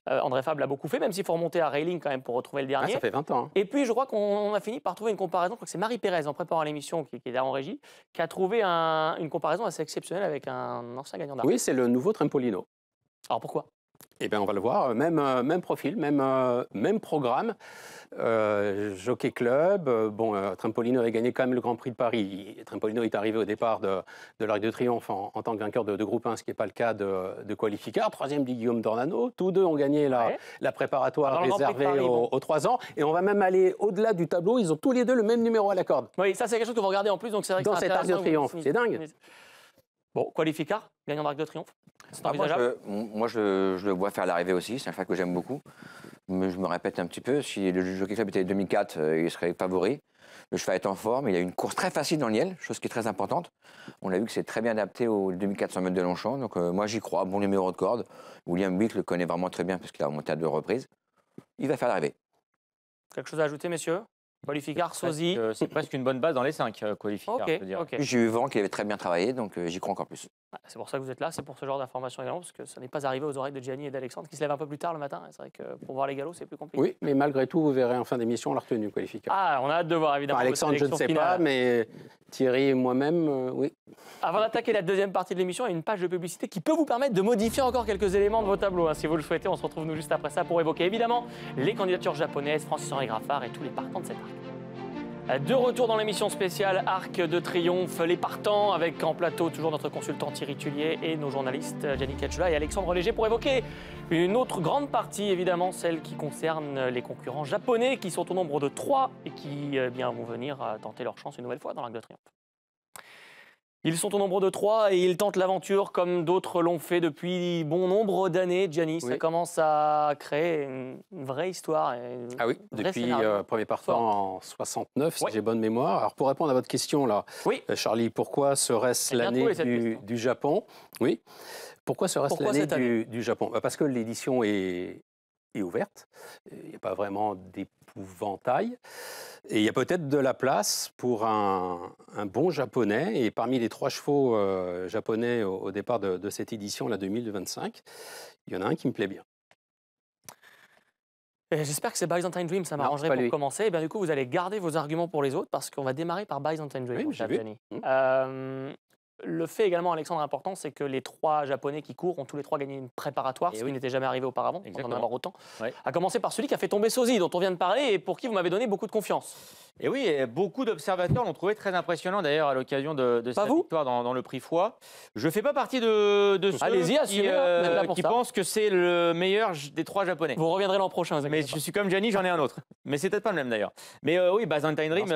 André Fabre l'a beaucoup fait, même s'il faut remonter à Reiling quand même pour retrouver le dernier. Ça fait 20 ans. Hein. Et puis je crois qu'on a fini par trouver une comparaison, je crois que c'est Marie Pérez en préparant l'émission, qui est là en régie, qui a trouvé une comparaison assez exceptionnelle avec un ancien gagnant d'Arc. Oui, c'est le nouveau Trimpolino. Alors pourquoi ? Eh bien, on va le voir, même profil, même programme. Jockey Club, Trimpolino avait gagné quand même le Grand Prix de Paris. Trimpolino est arrivé au départ de l'Arc de Triomphe en tant que vainqueur de groupe 1, ce qui n'est pas le cas de Qualificar. 3e dit Guillaume Dornano. Tous deux ont gagné la préparatoire réservée aux 3 ans. Et on va même aller au-delà du tableau. Ils ont tous les deux le même numéro à la corde. Oui, ça c'est quelque chose que vous regardez en plus. Donc c'est vrai que dans cet Arc de Triomphe. C'est dingue. Bon, Qualificar, gagnant d'Arc de Triomphe. C'est envisageable. Moi, je le vois faire l'arrivée aussi. C'est un cheval que j'aime beaucoup. Mais je me répète un petit peu. Si le Jockey Club était 2004, il serait favori. Le cheval est en forme. Il a une course très facile dans le Niel, chose qui est très importante. On a vu que c'est très bien adapté aux 2400 mètres de Longchamp. Donc moi, j'y crois. Bon numéro de corde. William Wick le connaît vraiment très bien parce qu'il a remonté à 2 reprises. Il va faire l'arrivée. Quelque chose à ajouter, messieurs ? Qualificar, Sosi. C'est presque une bonne base dans les 5, Qualificar. J'ai eu vent qu'il avait très bien travaillé, donc j'y crois encore plus. C'est pour ça que vous êtes là, c'est pour ce genre d'informations également, parce que ça n'est pas arrivé aux oreilles de Gianni et d'Alexandre, qui se lèvent un peu plus tard le matin. C'est vrai que pour voir les galops, c'est plus compliqué. Oui, mais malgré tout, vous verrez en fin d'émission, on l'a retenu, Qualificar. Ah, on a hâte de voir, évidemment. Alexandre, je ne sais pas, mais Thierry et moi-même, oui. Avant d'attaquer la deuxième partie de l'émission, il y a une page de publicité qui peut vous permettre de modifier encore quelques éléments de vos tableaux. Si vous le souhaitez, on se retrouve nous juste après ça pour évoquer évidemment les candidatures japonaises, Francis-Henri Graffard et tous les partants de cet arc. De retour dans l'émission spéciale Arc de Triomphe, les partants avec en plateau toujours notre consultant Thierry Tullier et nos journalistes Gianni Cacciula et Alexandre Léger pour évoquer une autre grande partie, évidemment celle qui concerne les concurrents japonais qui sont au nombre de 3 et qui vont venir tenter leur chance une nouvelle fois dans l'Arc de Triomphe. Ils sont au nombre de 3 et ils tentent l'aventure comme d'autres l'ont fait depuis bon nombre d'années. Gianni, ça commence à créer une vraie histoire. Ah oui, depuis premier partant en 69, si j'ai bonne mémoire. Alors pour répondre à votre question là, Charlie, pourquoi serait-ce l'année du Japon ? Oui. Pourquoi serait-ce l'année du Japon ? Parce que l'édition est ouverte. Il n'y a pas vraiment d'épouvantail. Et il y a peut-être de la place pour un bon japonais. Et parmi les 3 chevaux japonais au départ de cette édition, la 2025, il y en a un qui me plaît bien. J'espère que c'est Byzantine Dream, ça m'arrangerait pour commencer. Et bien, du coup, vous allez garder vos arguments pour les autres parce qu'on va démarrer par Byzantine Dream. Oui, j'ai vu. Le fait également, Alexandre, important, c'est que les 3 Japonais qui courent ont tous les 3 gagné une préparatoire, ce qui n'était jamais arrivé auparavant, on en a avoir autant. À commencer par celui qui a fait tomber Sosi, dont on vient de parler, et pour qui vous m'avez donné beaucoup de confiance. Et oui, et beaucoup d'observateurs l'ont trouvé très impressionnant d'ailleurs à l'occasion de cette victoire dans le prix Foix. Je ne fais pas partie de ceux qui pensent que c'est le meilleur des 3 Japonais. Vous reviendrez l'an prochain. Mais je suis comme Gianni, j'en ai un autre. Mais c'est peut-être pas le même d'ailleurs. Mais oui, Byzantine Dream,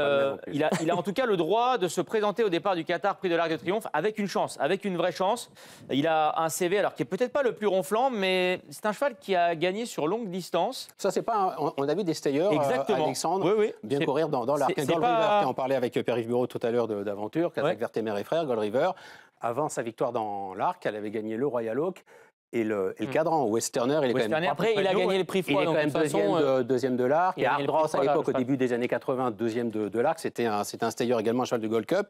il a en tout cas le droit de se présenter au départ du Qatar Prix de l'Arc de Triomphe avec une chance, avec une vraie chance. Il a un CV alors qui est peut-être pas le plus ronflant, mais c'est un cheval qui a gagné sur longue distance. Ça, c'est pas. On a vu des stayers, Alexandre, bien courir dans l'Arc. Gold River, qui en parlait avec Pierre-Yves Bureau tout à l'heure d'aventure, Kazakh Vertemer et frères, Gold River. Avant sa victoire dans l'Arc, elle avait gagné le Royal Oak et le cadran. Westerner, il est quand même. Après, il a gagné le prix Foix. Il est quand même deuxième de l'Arc. Et Hard Ross, à l'époque, au début des années 80, deuxième de l'Arc. C'était un stayer également, un cheval de Gold Cup.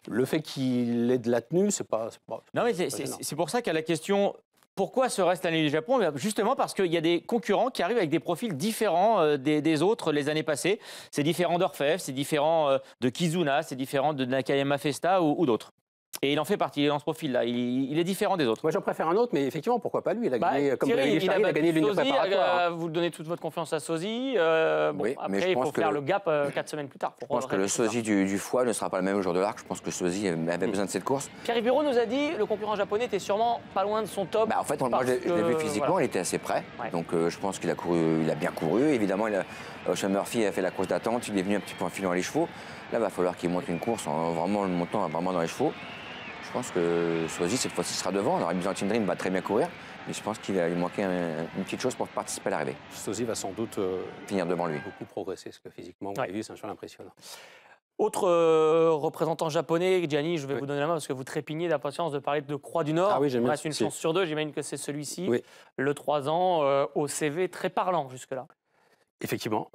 Le fait qu'il ait de la tenue, c'est pas. Non, mais c'est pour ça qu'à la question. Pourquoi serait-ce l'année du Japon ? Justement parce qu'il y a des concurrents qui arrivent avec des profils différents des autres les années passées. C'est différent d'Orfèvre, c'est différent de Kizuna, c'est différent de Nakayama Festa ou d'autres. Et il en fait partie, il est dans ce profil-là. Il est différent des autres. Moi, j'en préfère un autre, mais effectivement, pourquoi pas lui? Il a gagné, comme Thierry, il a gagné l'Union préparatoire. Vous donnez toute votre confiance à Sosi. Oui, mais après, je il pense faut que faire le gap 4 semaines plus tard. Je pense que le sosie du foie ne sera pas le même au jour de l'Arc. Je pense que Sosi avait besoin de cette course. Pierre Bureau nous a dit le concurrent japonais était sûrement pas loin de son top. En fait, moi, je l'ai vu physiquement, il était assez prêt. Ouais. Donc, je pense qu'il a couru, il a bien couru. Évidemment, Ocean Murphy a fait la course d'attente. Il est venu un petit peu en filant les chevaux. Là, il va falloir qu'il monte une course en vraiment le montant vraiment dans les chevaux. Je pense que Sosi, cette fois-ci, sera devant. Alors, Byzantine Dream va très bien courir. Mais je pense qu'il va lui manquer une petite chose pour participer à l'arrivée. Sosi va sans doute finir devant lui. Beaucoup progresser, parce que physiquement, vous avez vu, c'est un cheval impressionnant. Autre représentant japonais, Gianni, je vais vous donner la main parce que vous trépignez d'impatience de parler de Croix du Nord. Ah oui, j'aime bien. Il reste une chance sur deux, j'imagine que c'est celui-ci. Oui. Le 3 ans, au CV très parlant jusque-là. Effectivement,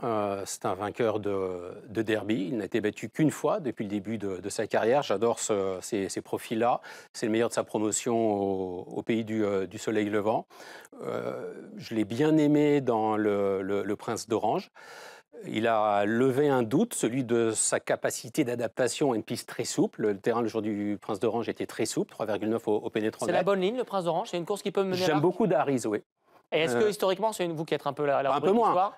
c'est un vainqueur de derby. Il n'a été battu qu'une fois depuis le début de sa carrière. J'adore ces profils-là. C'est le meilleur de sa promotion au pays du soleil levant. Je l'ai bien aimé dans le Prince d'Orange. Il a levé un doute, celui de sa capacité d'adaptation à une piste très souple. Le terrain le jour du Prince d'Orange était très souple, 3,9 au pénétrant. C'est la bonne ligne, le Prince d'Orange. C'est une course qui peut mener. J'aime beaucoup Dariz, oui. Et est-ce que historiquement, c'est vous qui êtes un peu la un peu moins.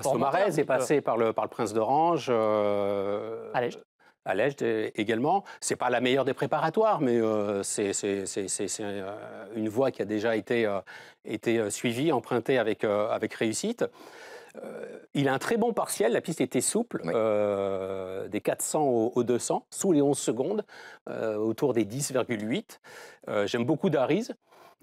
Somarez est passé par le Prince d'Orange. À l'Ège également. C'est pas la meilleure des préparatoires, mais c'est une voie qui a déjà été suivie, empruntée avec réussite. Il a un très bon partiel, la piste était souple, oui. Des 400 aux 200, sous les 11 secondes, autour des 10,8. J'aime beaucoup Dariz.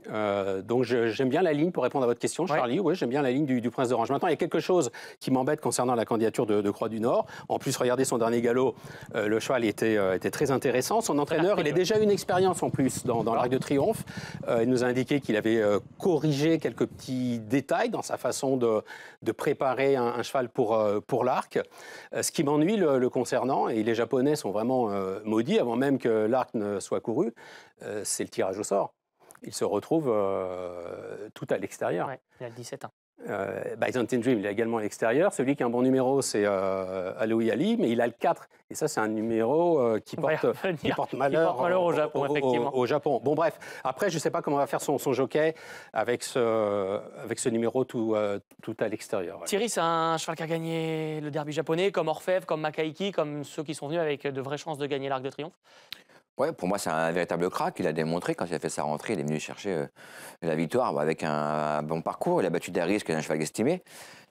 Donc j'aime bien la ligne, pour répondre à votre question, Charlie. Oui, j'aime bien la ligne du Prince d'Orange. Maintenant, il y a quelque chose qui m'embête concernant la candidature de Croix du Nord. En plus, regardez son dernier galop, le cheval était très intéressant. Son entraîneur, il a déjà une expérience en plus dans l'Arc de Triomphe. Il nous a indiqué qu'il avait corrigé quelques petits détails dans sa façon de préparer un cheval pour l'Arc. Ce qui m'ennuie le concernant, et les Japonais sont vraiment maudits avant même que l'Arc ne soit couru, c'est le tirage au sort. Il se retrouve tout à l'extérieur. Ouais, il a 17 ans. Byzantine Dream, il est également à l'extérieur. Celui qui a un bon numéro, c'est Alohi Ali, mais il a le 4. Et ça, c'est un numéro qui porte malheur au Japon. Bon, bref. Après, je ne sais pas comment va faire son jockey avec ce numéro tout à l'extérieur. Ouais. Thierry, c'est un cheval qui a gagné le derby japonais, comme Orfèvre, comme Makaiki, comme ceux qui sont venus avec de vraies chances de gagner l'Arc de Triomphe. Ouais, pour moi, c'est un véritable crack. Il a démontré, quand il a fait sa rentrée, il est venu chercher la victoire avec un bon parcours. Il a battu Dariz, qui est un cheval estimé.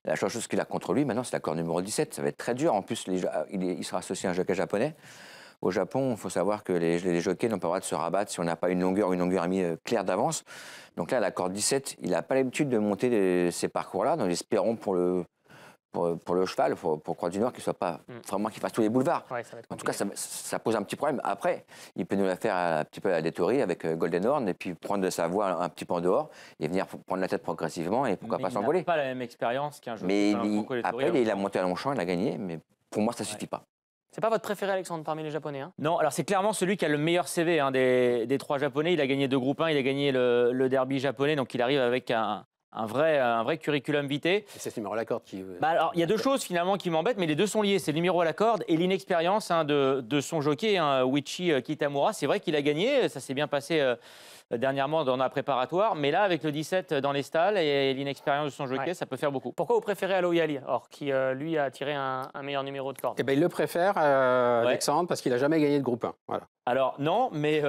La seule chose qu'il a contre lui, maintenant, c'est l'accord numéro 17. Ça va être très dur. En plus, il sera associé à un jockey japonais. Au Japon, il faut savoir que les jockeys n'ont pas le droit de se rabattre si on n'a pas une longueur et demie claire d'avance. Donc là, l'accord 17, il n'a pas l'habitude de monter ces parcours-là. Donc, espérons pour le cheval, pour Croix du Nord, qu'il soit pas vraiment qu'il fasse tous les boulevards. Ouais, en tout cas, ça pose un petit problème. Après, il peut nous la faire un petit peu à la Détorie avec Golden Horn et puis prendre de sa voie un petit peu en dehors et venir prendre la tête progressivement et pourquoi pas s'envoler. Il n'a pas la même expérience qu'un jour. Mais après, il a monté à Longchamp, il a gagné, mais pour moi, ça ne suffit pas. C'est pas votre préféré, Alexandre, parmi les Japonais, hein? Non, alors c'est clairement celui qui a le meilleur CV des trois Japonais. Il a gagné 2 groupes 1, il a gagné le derby japonais, donc il arrive avec un vrai curriculum vitae. Et c'est ce numéro à la corde qui... alors, il y a 2 choses finalement qui m'embêtent, mais les 2 sont liés. C'est le numéro à la corde et l'inexpérience de son jockey, Wichi Kitamura. C'est vrai qu'il a gagné, ça s'est bien passé dernièrement dans la préparatoire, mais là, avec le 17 dans les stalles et l'inexpérience de son jockey, ça peut faire beaucoup. Pourquoi vous préférez Alohi Ali, qui lui a tiré un meilleur numéro de corde? Eh ben, il le préfère, Alexandre, parce qu'il n'a jamais gagné de groupe 1. Voilà. Alors, non, mais...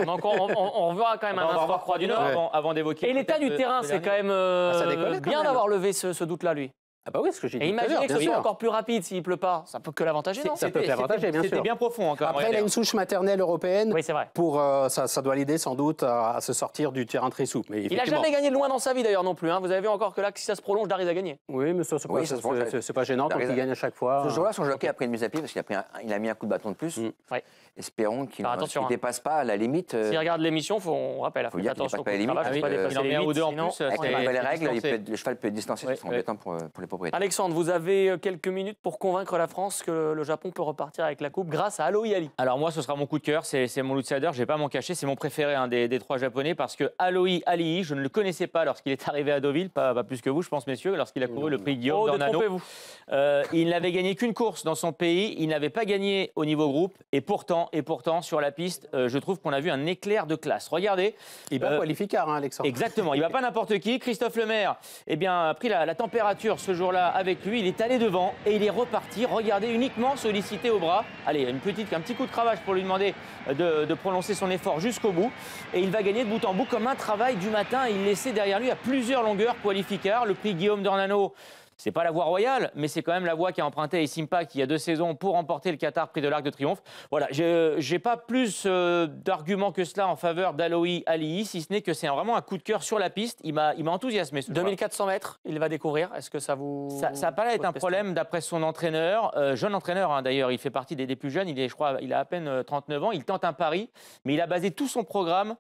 Donc on reverra quand même un instant Croix du Nord avant d'évoquer... Et l'état du terrain, c'est quand même bien d'avoir levé ce doute-là, lui. Ah bah oui, ce que j'ai dit. Et imaginez que ce soit encore plus rapide s'il ne pleut pas. Ça peut que l'avantager, non? Ça peut l'avantager, bien sûr. C'était bien profond encore. Après, il a une souche maternelle européenne. Oui, c'est vrai. Ça doit l'aider sans doute à se sortir du terrain très souple. Mais il n'a jamais gagné de loin dans sa vie d'ailleurs non plus. Vous avez vu encore que là, si ça se prolonge, Dariz a gagné. Oui, mais c'est pas gênant tant qu'il gagne à chaque fois. Ce jour-là, son jockey a pris une mise à pied parce qu'il a mis un coup de bâton de plus. Espérons qu'il ne dépasse pas la limite. S'il regarde l'émission, on rappelle. Il faut dire qu'il ne dépasse pas la limite. Il en met 1 ou 2 en plus. Avec les nouvelles règles, le cheval peut être distancé. C'est embêtant pour les propriétaires. propriétaire. Alexandre, vous avez quelques minutes pour convaincre la France que le Japon peut repartir avec la coupe grâce à Alohi Ali. Alors moi, ce sera mon coup de cœur, c'est mon outsider, je ne vais pas m'en cacher, c'est mon préféré des trois japonais parce que Alohi Ali, je ne le connaissais pas lorsqu'il est arrivé à Deauville, pas plus que vous, je pense, messieurs, lorsqu'il a couru le prix Guillaume Dornano. Détrompez-vous. Il n'avait gagné qu'une course dans son pays, il n'avait pas gagné au niveau groupe et pourtant sur la piste, je trouve qu'on a vu un éclair de classe. Regardez. Il bat qualificard, hein, Alexandre. Exactement, il ne va pas n'importe qui. Christophe Lemaire a pris la température ce jour-là avec lui, il est allé devant et il est reparti. Regardez, uniquement sollicité au bras. Allez, un petit coup de cravache pour lui demander de prononcer son effort jusqu'au bout. Et il va gagner de bout en bout comme un travail du matin. Il laissait derrière lui à plusieurs longueurs qualificard. Le prix Guillaume Dornano, c'est pas la voie royale, mais c'est quand même la voie qui a emprunté à Isimpak il y a 2 saisons pour remporter le Qatar Prix de l'Arc de Triomphe. Voilà, j'ai pas plus d'arguments que cela en faveur d'Alohi Ali, si ce n'est que c'est vraiment un coup de cœur sur la piste. Il m'a enthousiasmé. 2400 mètres, il va découvrir. Est-ce que ça vous... Ça n'a pas l'air d'être un problème d'après son entraîneur. Jeune entraîneur, hein, d'ailleurs, il fait partie des plus jeunes. Je crois, il a à peine 39 ans. Il tente un pari, mais il a basé tout son programme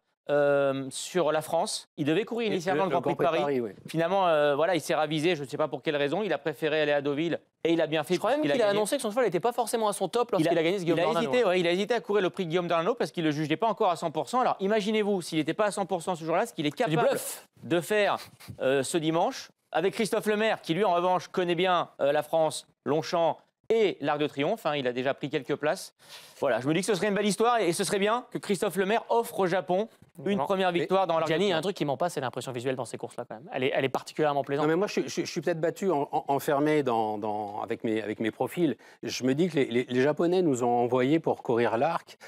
sur la France. Il devait courir initialement le Grand Prix de Paris. Oui. Finalement, il s'est ravisé, je ne sais pas pour quelle raison. Il a préféré aller à Deauville et il a bien fait. Je crois même qu'il a annoncé que son cheval n'était pas forcément à son top lorsqu'il a gagné ce Guillaume Dornano. Il a hésité à courir le prix Guillaume Dornano parce qu'il ne le jugeait pas encore à 100%. Alors imaginez-vous, s'il n'était pas à 100% ce jour-là, ce qu'il est capable de faire ce dimanche avec Christophe Lemaire, qui lui en revanche connaît bien la France, Longchamp et l'Arc de Triomphe. Il a déjà pris quelques places. Voilà, je me dis que ce serait une belle histoire et ce serait bien que Christophe Lemaire offre au Japon une première victoire dans l'Arc de Triomphe. Gianni, il y a un truc qui m'en passe, c'est l'impression visuelle dans ces courses-là quand même. Elle est particulièrement plaisante. Non, mais moi, je suis peut-être battu, enfermé avec mes profils. Je me dis que les Japonais nous ont envoyé pour courir l'Arc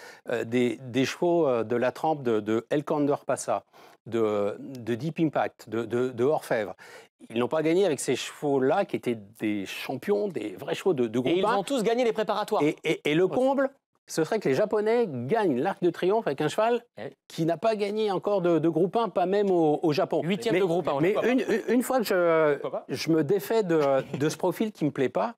des chevaux de la trempe de Elkander Passa, de Deep Impact, de Orfèvre. Ils n'ont pas gagné avec ces chevaux-là qui étaient des champions, des vrais chevaux de groupe 1. Et ils ont tous gagné les préparatoires. Et le comble, ce serait que les Japonais gagnent l'Arc de Triomphe avec un cheval qui n'a pas gagné encore de groupe 1, pas même au Japon. 8e de groupe 1. Mais une fois que je me défais de ce profil qui ne me plaît pas,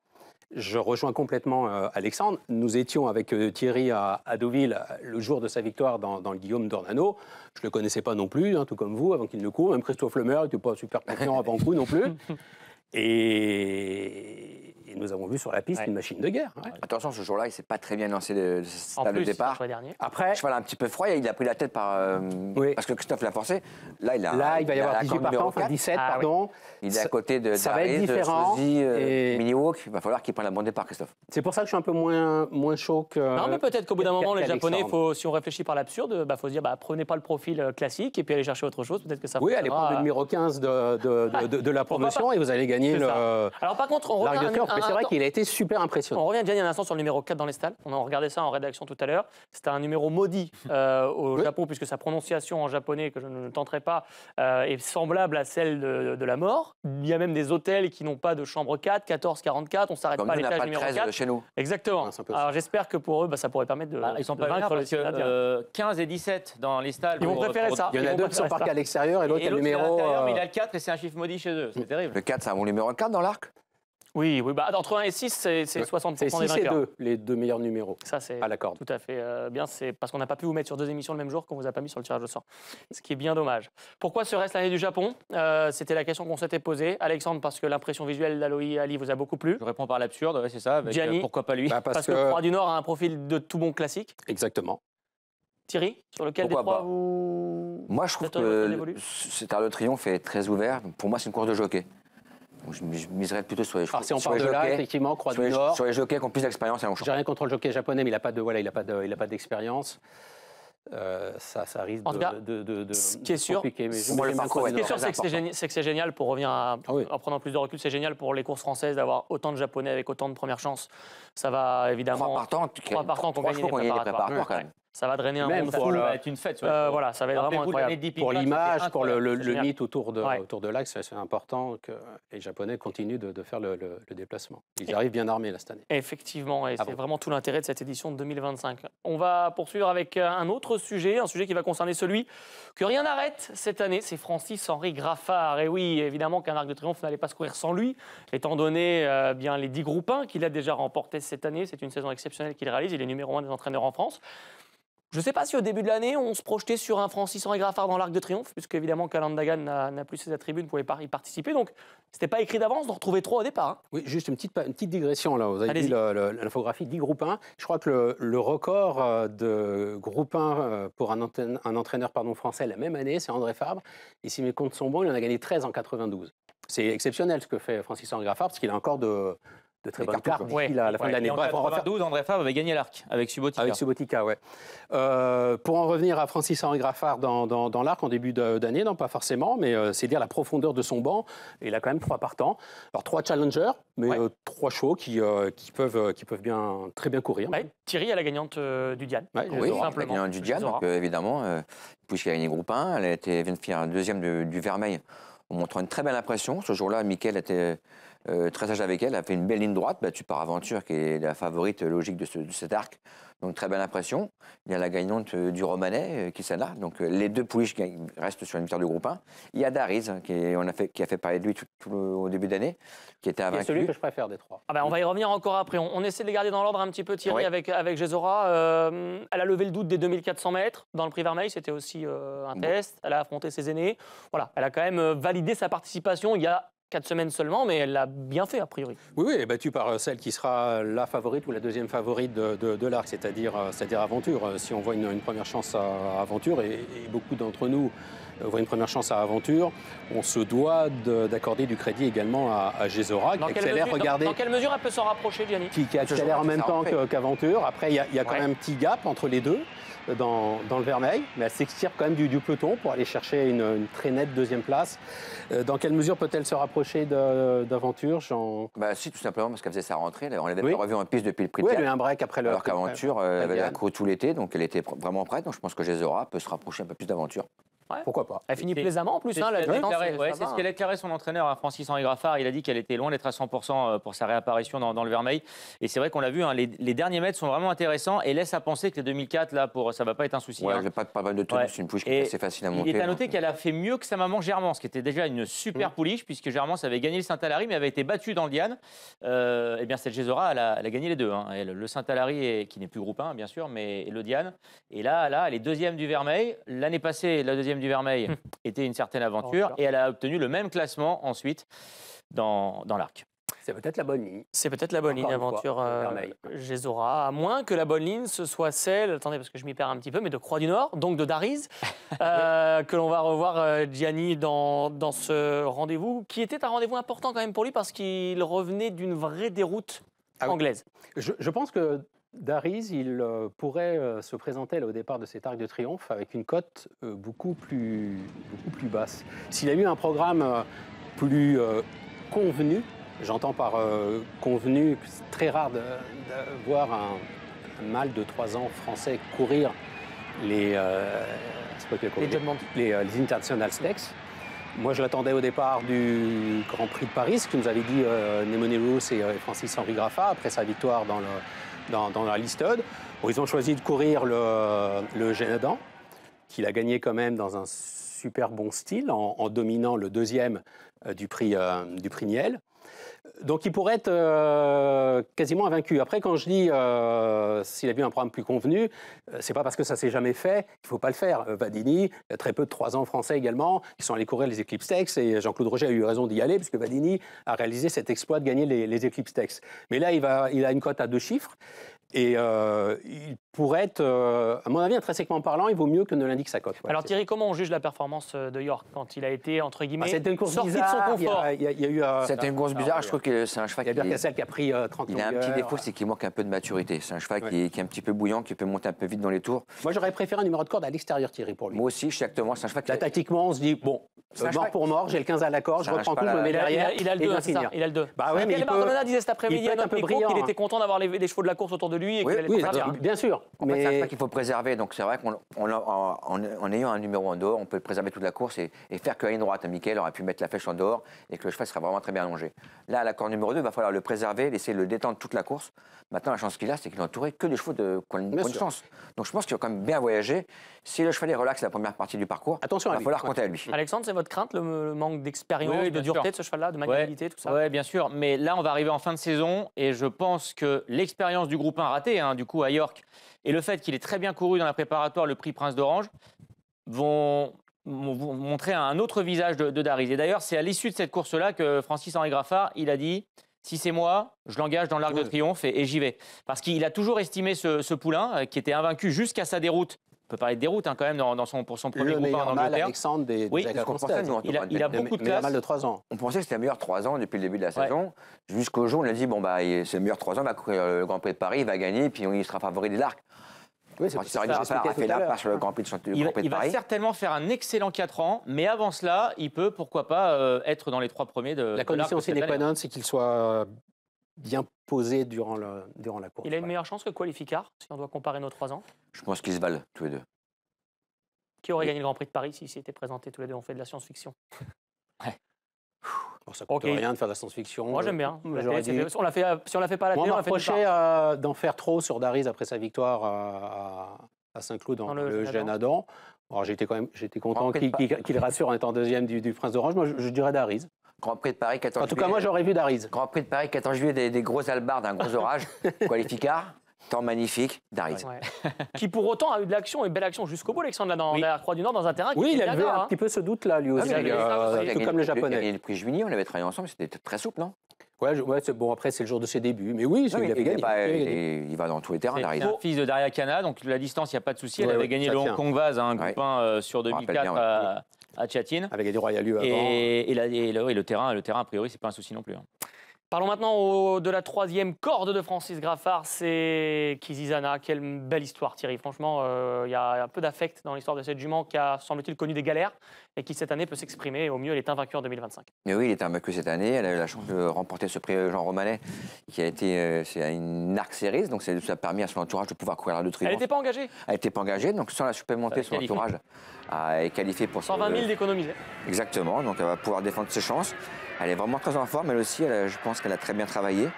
je rejoins complètement Alexandre. Nous étions avec Thierry à Deauville le jour de sa victoire dans le Guillaume Dornano. Je ne le connaissais pas non plus, tout comme vous, avant qu'il ne court. Même Christophe Lemaire n'était pas super confiant avant coup non plus. Et nous avons vu sur la piste une machine de guerre. Ouais. Attention, ce jour-là, il ne s'est pas très bien lancé de stade de départ. Après, le cheval a un petit peu froid, il a pris la tête parce que Christophe l'a forcé. Là, il va y avoir 18 partants, enfin 17, pardon. Il est à côté de ça va être différent. Mini-Walk. Il va falloir qu'il prenne la bonne départ, Christophe. C'est pour ça que je suis un peu moins chaud que. Non, mais peut-être qu'au bout d'un moment, les Japonais, si on réfléchit par l'absurde, faut se dire prenez pas le profil classique et puis allez chercher autre chose. Peut-être que ça. Oui, allez prendre le numéro 15 de la promotion et vous allez gagner le. Alors par contre, on revient. C'est vrai qu'il a été super impressionnant. On revient, Gianni, un instant sur le numéro 4 dans les stalles. On a regardé ça en rédaction tout à l'heure. C'était un numéro maudit au Japon, puisque sa prononciation en japonais, que je ne tenterai pas, est semblable à celle de la mort. Il y a même des hôtels qui n'ont pas de chambre 4, 14, 44. On ne s'arrête pas à l'étage numéro 4. Chez nous. Exactement. Alors j'espère que pour eux, ça pourrait permettre de, ils sont pas vaincre parce que 15 et 17 dans les stalles. Ils vont préférer ça. Il y en a deux qui sont parqués à l'extérieur et l'autre, le numéro. Mais il a le 4 et c'est un chiffre maudit chez eux. C'est terrible. Le 4, c'est un bon numéro 4 dans l'arc. Oui, entre 1 et 6, c'est 60% des vainqueurs. C'est 6 et 2, les deux meilleurs numéros. Ça, c'est à la corde. Tout à fait bien. C'est parce qu'on n'a pas pu vous mettre sur 2 émissions le même jour qu'on vous a pas mis sur le tirage au sort. Ce qui est bien dommage. Pourquoi ce reste l'année du Japon? C'était la question qu'on s'était posée. Alexandre, parce que l'impression visuelle d'Alohi Ali vous a beaucoup plu. Je réponds par l'absurde, c'est ça. Gianni, pourquoi pas lui? Parce que Croix du Nord a un profil de tout bon classique. Exactement. Thierry, sur lequel des trois vous... Moi, je trouve que cet Arc de Triomphe est très ouvert. Pour moi, c'est une course de jockey. Donc, je miserais plutôt sur les si on parle de là, effectivement, Croix du Nord. Sur les jockeys qui ont plus d'expérience à Longchamp. J'ai rien contre le jockey japonais, mais il n'a pas d'expérience. Ça risque de ce qui est sûr, c'est que c'est génial pour revenir en prenant plus de recul, c'est génial pour les courses françaises d'avoir autant de Japonais avec autant de premières chances. Ça va évidemment 3 partants qu'on gagne les préparatoires quand même. Ça va drainer un monde fou. Ça va être une fête. Voilà, ça va être vraiment incroyable. Pour l'image, pour le mythe autour de l'axe, c'est important que les Japonais continuent de faire le déplacement. Ils arrivent bien armés là cette année. Effectivement, et c'est vraiment tout l'intérêt de cette édition de 2025. On va poursuivre avec un autre sujet, un sujet qui va concerner celui que rien n'arrête cette année, c'est Francis-Henri Graffard. Et oui, évidemment qu'un Arc de Triomphe n'allait pas se courir sans lui, étant donné bien les 10 groupes 1 qu'il a déjà remportés cette année. C'est une saison exceptionnelle qu'il réalise, il est numéro 1 des entraîneurs en France. Je ne sais pas si au début de l'année, on se projetait sur un Francis-Henri Graffard dans l'Arc de Triomphe, puisque évidemment Calandagan n'a plus ses attributs, ne pouvait pas y participer. Donc, ce n'était pas écrit d'avance d'en retrouver 3 au départ. Hein. Oui, juste une petite digression là. Vous avez vu l'infographie 10 groupe 1. Je crois que le record de groupe 1 pour un entraîneur français la même année, c'est André Fabre. Et si mes comptes sont bons, il en a gagné 13 en 92. C'est exceptionnel ce que fait Francis-Henri Graffard, parce qu'il a encore de très bonnes cartes d'ici la fin de l'année. En 92, André Fabre avait gagné l'Arc avec Subotica. Avec Subotica, ouais. Pour en revenir à Francis-Henri Graffard dans l'Arc en début d'année, non pas forcément, mais c'est dire la profondeur de son banc. Il a quand même 3 partants. Alors 3 challengers, mais 3 chauds qui peuvent très bien courir. Ouais. Thierry est la gagnante du Diane. Oui, la gagnante du Diane, donc évidemment, puisqu'elle a gagné groupe 1, elle vient de finir deuxième du Vermeil en montrant une très belle impression. Ce jour-là, Mickaël était très sage avec elle, elle a fait une belle ligne droite, battue par Aventure, qui est la favorite logique de cet arc. Donc très belle impression. Il y a la gagnante du Romanais, Kisana. Donc les 2 pouliches restent sur une victoire du groupe 1. Il y a Dariz, qui a fait parler de lui au début d'année, qui était invaincu. C'est celui que je préfère des 3. On va y revenir encore après. On essaie de les garder dans l'ordre un petit peu, Thierry, avec Gesora. Elle a levé le doute des 2400 mètres dans le Prix Vermeil. C'était aussi un test. Elle a affronté ses aînés. Voilà, elle a quand même validé sa participation il y a 4 semaines seulement, mais elle l'a bien fait a priori. Oui, elle est battue par celle qui sera la favorite ou la deuxième favorite de l'Arc, c'est-à-dire Aventure. Si on voit une première chance à Aventure, et beaucoup d'entre nous voient une première chance à Aventure, on se doit d'accorder du crédit également à Gesora, qui accélère. Dans quelle mesure elle peut s'en rapprocher, Gianni? Qui accélère en même temps qu'Aventure. Après, il y a quand même un petit gap entre les deux. Dans le Vermeil, mais elle s'extirpe quand même du peloton pour aller chercher une très nette deuxième place. Dans quelle mesure peut-elle se rapprocher d'Aventure, Si, tout simplement parce qu'elle faisait sa rentrée. On l'avait pas revue en piste depuis le Prix de Diane. Elle a eu un break après le. Alors qu'Aventure, elle avait couru tout l'été, donc elle était vraiment prête. Donc je pense que Gesora peut se rapprocher un peu plus d'Aventure. Ouais. Pourquoi pas? Elle finit plaisamment en plus. C'est ce qu'elle a déclaré son entraîneur, Francis-Henri Graffard. Il a dit qu'elle était loin d'être à 100% pour sa réapparition dans le Vermeil. Et c'est vrai qu'on l'a vu, les derniers mètres sont vraiment intéressants et laissent à penser que les 2004, là, ça ne va pas être un souci. Ouais, pas mal de tonus, c'est une pouliche qui est assez facile à monter. Il est à noter qu'elle a fait mieux que sa maman Germance, qui était déjà une super pouliche, puisque Germance avait gagné le Saint-Alary, mais avait été battue dans le Diane. Eh bien, cette Gesora, elle a gagné les 2. Hein. Le Saint-Alary, qui n'est plus groupe 1, bien sûr, mais le Diane. Et là, elle est deuxième du Vermeil. L'année passée, la deuxième du Vermeil était une certaine aventure et elle a obtenu le même classement ensuite dans l'Arc. C'est peut-être la bonne ligne. C'est peut-être la bonne ligne, Aventure Gesora, à moins que la bonne ligne ce soit celle, attendez parce que je m'y perds un petit peu, mais de Croix du Nord, donc de Dariz, que l'on va revoir Gianni dans ce rendez-vous, qui était un rendez-vous important quand même pour lui parce qu'il revenait d'une vraie déroute anglaise. Je pense que Dariz, il pourrait se présenter là, au départ de cet Arc de Triomphe avec une cote beaucoup plus basse. S'il a eu un programme plus convenu, j'entends par convenu, c'est très rare de voir un mâle de 3 ans français courir les International Stakes. Moi, je l'attendais au départ du Grand Prix de Paris, ce que nous avait dit Nemone Roos et Francis-Henri Graffard après sa victoire dans la Listed. Bon, ils ont choisi de courir le Génadan, qu'il a gagné quand même dans un super bon style, en dominant le deuxième du prix Niel. Donc il pourrait être quasiment invaincu. Après, quand je dis s'il a eu un programme plus convenu, c'est pas parce que ça s'est jamais fait qu'il faut pas le faire. Vadini, il y a très peu de 3 ans français également qui sont allés courir les Eclipse Stakes et Jean-Claude Roger a eu raison d'y aller puisque Vadini a réalisé cet exploit de gagner les Eclipse Stakes. Mais là, il a une cote à 2 chiffres. Et il pourrait être, à mon avis, intrinsèquement parlant, il vaut mieux que ne l'indique sa cote. Alors Thierry, comment on juge la performance de York quand il a été, entre guillemets, c'était une course sorti bizarre, de son confort? C'était une course bizarre, je trouve que c'est un cheval qui... Il y a Bercassel qui a pris 30 Il a un petit défaut, c'est qu'il manque un peu de maturité. C'est un cheval qui est un petit peu bouillant, qui peut monter un peu vite dans les tours. Moi, j'aurais préféré un numéro de corde à l'extérieur, Thierry, pour lui. Moi aussi, exactement. C'est un cheval qui... Là, tactiquement, on se dit, bon, mort pour mort, j'ai le 15 à la corde, je reprends tout, je me mets derrière. Il a le 2, c'est ça. Il a le 2. Bah ouais, mais Barcelona disait cet après-midi à notre micro qu'il était content d'avoir les chevaux de la course autour de lui et qu'il allait très bien. Bien sûr. Mais c'est un cheval qu'il faut préserver. Donc c'est vrai qu'en ayant un numéro en dehors, on peut préserver toute la course et faire que la ligne droite. Michael aurait pu mettre la flèche en dehors et que le cheval serait vraiment très bien allongé. Là, à la corde numéro 2, il va falloir le préserver, laisser le détendre toute la course. Maintenant, la chance qu'il a, c'est qu'il est entouré que des chevaux qui ont une bonne chance. Donc je pense qu'il va quand même bien voyager. Si le cheval est relax la première partie du parcours, il va falloir compter à lui. Alexandre, c'est votre crainte, le manque d'expérience, de dureté de ce cheval-là, de maniabilité, tout ça? Oui, bien sûr. Mais là, on va arriver en fin de saison et je pense que l'expérience du groupe 1 sprint raté, hein, du coup, à York, et le fait qu'il ait très bien couru dans la préparatoire le prix Prince d'Orange, vont montrer un autre visage de Dariz. Et d'ailleurs, c'est à l'issue de cette course-là que Francis-Henri Graffard, il a dit « Si c'est moi, je l'engage dans l'Arc de Triomphe et j'y vais ». Parce qu'il a toujours estimé ce poulain, qui était invaincu jusqu'à sa déroute. On peut parler de déroute quand même pour son premier groupe en Angleterre. Alexandre des oui, il a beaucoup de classe. Mal de 3 ans. On pensait que c'était le meilleur 3 ans depuis le début de la saison. Jusqu'au jour où on a dit bon bah c'est le meilleur 3 ans, il va courir le Grand Prix de Paris, il va gagner, puis il sera favori de l'Arc. Oui, c'est ça. A fait la part sur le Grand Prix de Paris. Il va certainement faire un excellent 4 ans, mais avant cela, il peut pourquoi pas être dans les 3 premiers de la condition sine qua non, c'est qu'il soit bien posé durant la course. Il a une meilleure chance que Qualificar, si on doit comparer nos 3 ans. Je pense qu'ils se valent tous les deux. Qui aurait gagné le Grand Prix de Paris s'ils s'étaient présentés tous les deux? On fait de la science-fiction. Bon, ça coûte rien de faire de la science-fiction. Moi, j'aime bien. Si on la fait pas à la télé, on l'a m'approchait d'en faire trop sur Dariz après sa victoire à Saint-Cloud dans le Jeune Adam. Alors, j'étais content qu'il rassure en étant deuxième du Prince d'Orange. Moi, je dirais Dariz. Grand Prix de Paris, 14 juillet. En tout cas, moi, j'aurais vu Dariz. Grand Prix de Paris, 14 juillet, des gros albards, un gros orage. Qualificar, temps magnifique, Dariz. Ouais. Qui pour autant a eu de l'action et belle action jusqu'au bout, Alexandre, là, dans la Croix du Nord, dans un terrain qui il a levé un petit peu ce doute-là, lui aussi. Tout comme le Japonais. Il a gagné le prix Juigny, on avait travaillé ensemble, c'était très souple, non? Ouais, bon, après, c'est le jour de ses débuts. Mais oui, il a gagné. Il va dans tous les terrains, Dariz. C'est un fils de Daria Kana, donc la distance, il n'y a pas de souci. Elle avait gagné le Hong Kong Vase, un groupe 1 sur 2004 à Tiatine. Avec des Royal U avant. Et le terrain, a priori, c'est pas un souci non plus. Parlons maintenant de la 3e corde de Francis Graffard, c'est Kizizana. Quelle belle histoire, Thierry. Franchement, il y a un peu d'affect dans l'histoire de cette jument qui a, semble-t-il, connu des galères et qui, cette année, peut s'exprimer. Au mieux, elle est invaincue en 2025. Mais oui, il est invaincu cette année. Elle a eu la chance de remporter ce prix Jean Romanet, qui a été c'est une Arc Series. Donc, ça a permis à son entourage de pouvoir courir la de Triomphe. Elle n'était pas engagée? Elle n'était pas engagée. Donc, sans la supplémenter, son entourage est qualifié pour 120 000 d'économiser. Exactement. Donc, elle va pouvoir défendre ses chances. Elle est vraiment très en forme. Elle aussi, je pense qu'elle a très bien travaillé.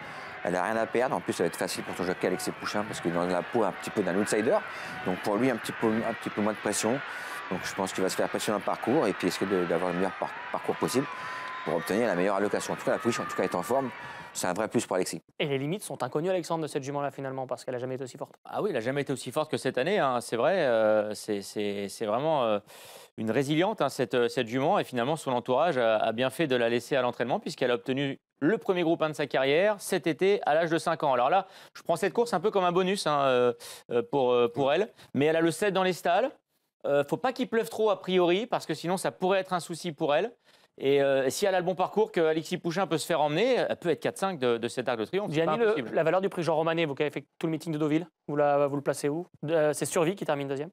Elle n'a rien à perdre. En plus, ça va être facile pour son jockey Alexis Pouchin parce qu'il est dans la peau un petit peu d'un outsider. Donc, pour lui, un petit peu moins de pression. Donc, je pense qu'il va se faire pressionner dans le parcours et puis essayer d'avoir le meilleur parcours possible pour obtenir la meilleure allocation. En tout cas, la Pouche, en tout cas, est en forme. C'est un vrai plus pour Alexis. Et les limites sont inconnues, Alexandre, de cette jument-là, finalement, parce qu'elle n'a jamais été aussi forte. Ah oui, elle n'a jamais été aussi forte que cette année, hein, c'est vrai. C'est vraiment une résiliente, hein, cette jument. Et finalement, son entourage a bien fait de la laisser à l'entraînement, puisqu'elle a obtenu le premier groupe 1 de sa carrière cet été à l'âge de 5 ans. Alors là, je prends cette course un peu comme un bonus pour elle. Mais elle a le 7 dans les stalles. Faut pas qu'il pleuve trop, a priori, parce que sinon, ça pourrait être un souci pour elle. Et si elle a le bon parcours, que Alexis Pouchin peut se faire emmener, elle peut être 4-5 de cet Arc de Triomphe. Gianni, la valeur du prix Jean Romanet, vous qui avez fait tout le meeting de Deauville, vous le placez où? C'est Survie qui termine deuxième?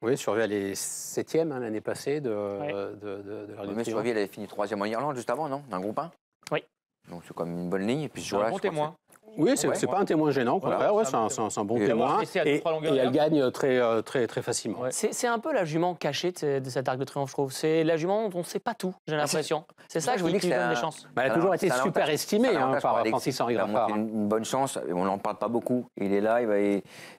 Oui, Survie, elle est 7e l'année passée de l'Arc de Triomphe. Mais Survie, elle avait fini 3e en Irlande juste avant, non? D'un groupe 1? Oui. Donc c'est comme une bonne ligne. Et puis c'est un bon témoin. Oui, c'est pas un témoin gênant, c'est un bon témoin. Et elle gagne très facilement. Ouais. C'est un peu la jument cachée de cet Arc de Triomphe, je trouve. C'est la jument dont on ne sait pas tout, j'ai l'impression. C'est ça que je vous dis qui lui donne des chances. Elle a toujours été super estimée par Francis-Henri Graffard. Il a une bonne chance, on n'en parle pas beaucoup. Il est là,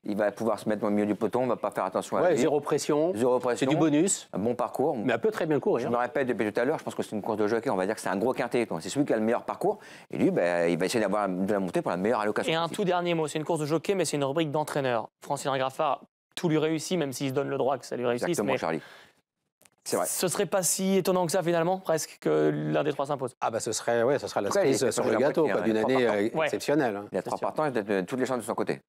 il va pouvoir se mettre au milieu du peloton, on ne va pas faire attention à lui. Zéro pression, c'est du bonus. Un bon parcours. Mais elle peut très bien courir. Je me répète depuis tout à l'heure, je pense que c'est une course de jockey, on va dire que c'est un gros quintet. C'est celui qui a le meilleur parcours. Et lui, il va essayer d'avoir de la montée pour la meilleure allocation. Et un tout dernier mot, c'est une course de jockey, mais c'est une rubrique d'entraîneur. Francis-Henri Graffard, tout lui réussit, même s'il se donne le droit que ça lui réussisse. Exactement, Charlie. C'est vrai. Ce serait pas si étonnant que ça, finalement, presque, que l'un des 3 s'impose. Ah bah ce sera la cerise sur le gâteau d'une année exceptionnelle. Il y a 3 partants, il a toutes les chances de son côté.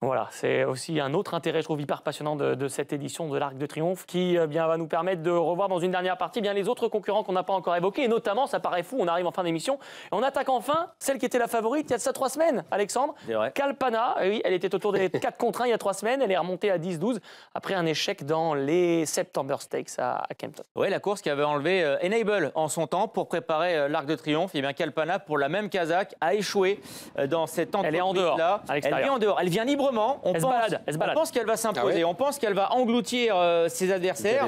Voilà, c'est aussi un autre intérêt, je trouve, hyper passionnant de cette édition de l'Arc de Triomphe qui va nous permettre de revoir dans une dernière partie les autres concurrents qu'on n'a pas encore évoqués. Et notamment, ça paraît fou, on arrive en fin d'émission, et on attaque enfin celle qui était la favorite il y a de ça 3 semaines, Alexandre. Kalpana, oui, elle était autour des 4 contre 1 il y a 3 semaines, elle est remontée à 10-12 après un échec dans les September Stakes à Kempton. Oui, la course qui avait enlevé Enable en son temps pour préparer l'Arc de Triomphe. Et bien Kalpana, pour la même Kazakh, a échoué dans cette entreprise. Elle est en dehors, elle est en dehors, elle vient librement. On pense qu'elle va s'imposer, on pense qu'elle va engloutir ses adversaires.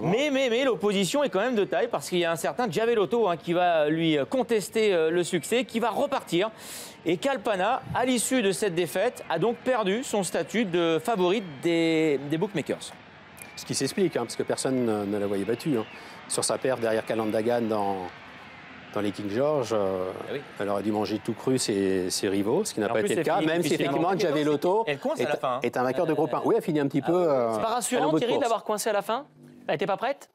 Mais l'opposition est quand même de taille parce qu'il y a un certain Giavellotto qui va lui contester le succès, qui va repartir. Et Kalpana, à l'issue de cette défaite, a donc perdu son statut de favorite des bookmakers. Ce qui s'explique, parce que personne ne la voyait battue. Sur sa perte derrière Calandagan dans les King George, elle aurait dû manger tout cru ses rivaux, ce qui n'a pas été le cas, même si effectivement Giavellotto est un vainqueur de groupe 1. Oui, elle finit un petit peu. C'est pas rassurant, Thierry, d'avoir coincé à la fin? Elle n'était pas prête?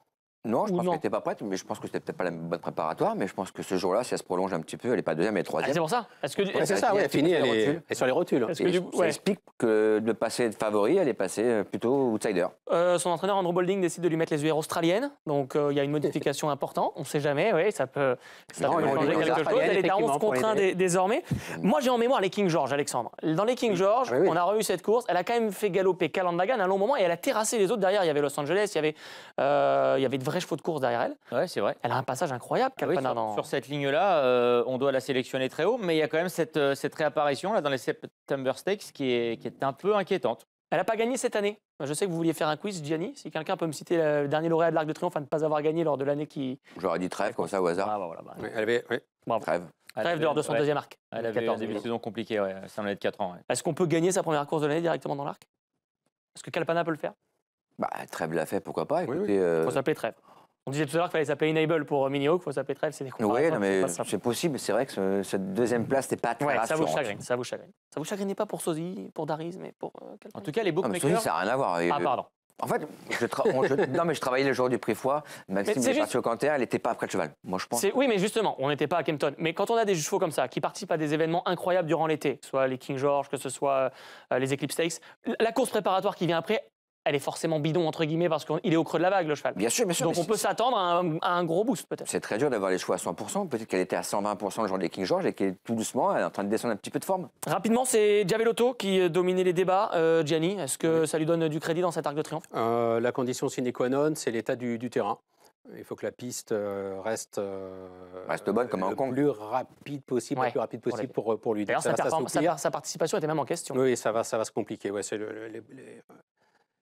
Non, je pense qu'elle n'était pas prête, mais je pense que c'était peut-être pas la bonne préparatoire. Mais je pense que ce jour-là, si elle se prolonge un petit peu, elle n'est pas deuxième, elle est troisième. C'est pour ça. C'est ça, oui, elle finit, elle est sur les rotules. Ça explique que de passer de favori, elle est passée plutôt outsider. Son entraîneur Andrew Balding décide de lui mettre les œillères australiennes, donc il y a une modification importante. On ne sait jamais, oui, ça peut changer quelque chose. Elle est à 11 contre 1 désormais. Moi, j'ai en mémoire les King George, Alexandre. Dans les King George, on a revu cette course. Elle a quand même fait galoper Calandagan un long moment et elle a terrassé les autres derrière. Il y avait Los Angeles, il y avait de vrais chevaux de course derrière elle. Ouais, c'est vrai. Elle a un passage incroyable, Kalpana. Sur cette ligne-là, on doit la sélectionner très haut, mais il y a quand même cette réapparition là, dans les September Stakes qui est un peu inquiétante. Elle n'a pas gagné cette année. Je sais que vous vouliez faire un quiz, Gianni. Si quelqu'un peut me citer le dernier lauréat de l'Arc de Triomphe à ne pas avoir gagné lors de l'année qui... J'aurais dit Trèves, comme ça, au hasard. Elle avait... Trèves. Trèves lors de son deuxième arc. Elle avait eu une saison compliquée, ça en est de 4 ans. Est-ce qu'on peut gagner sa première course de l'année directement dans l'arc? Est-ce que Kalpana peut le faire? Trèves l'a fait, pourquoi pas. Écoutez, il faut s'appeler Trèves. On disait tout à l'heure qu'il fallait s'appeler Enable pour Mini Hawk, il faut s'appeler Trèves, c'est des comparaisons. Oui, mais c'est possible. C'est vrai que cette deuxième place n'est pas très rassurante. Ça vous chagrine. Ça vous chagrinait pas pour Sozy, pour Daris, mais pour en tout cas, les bookmakers... Sozy, ça n'a rien à voir. Ah, pardon. En fait, je travaillais le jour du prix foie. Maxime est parti au Canter, elle n'était pas après le cheval. Moi, je pense. Oui, mais justement, on n'était pas à Kempton. Mais quand on a des chevaux comme ça, qui participent à des événements incroyables durant l'été, que ce soit les King George, que ce soit les Eclipse Stakes, la course préparatoire qui vient après, elle est forcément bidon, entre guillemets, parce qu'il est au creux de la vague, le cheval. Bien sûr, bien sûr. Donc on peut s'attendre à un gros boost, peut-être. C'est très dur d'avoir les chevaux à 100%. Peut-être qu'elle était à 120% le jour des King George et qu'elle, tout doucement, elle est en train de descendre un petit peu de forme. Rapidement, c'est Giavellotto qui dominait les débats. Gianni, est-ce que ça lui donne du crédit dans cet Arc de Triomphe? La condition sine qua non, c'est l'état du terrain. Il faut que la piste reste bonne comme à Hong Kong. Le plus rapide possible, pour lui. D'ailleurs, sa participation était même en question. Oui, ça va se compliquer. Ouais, c'est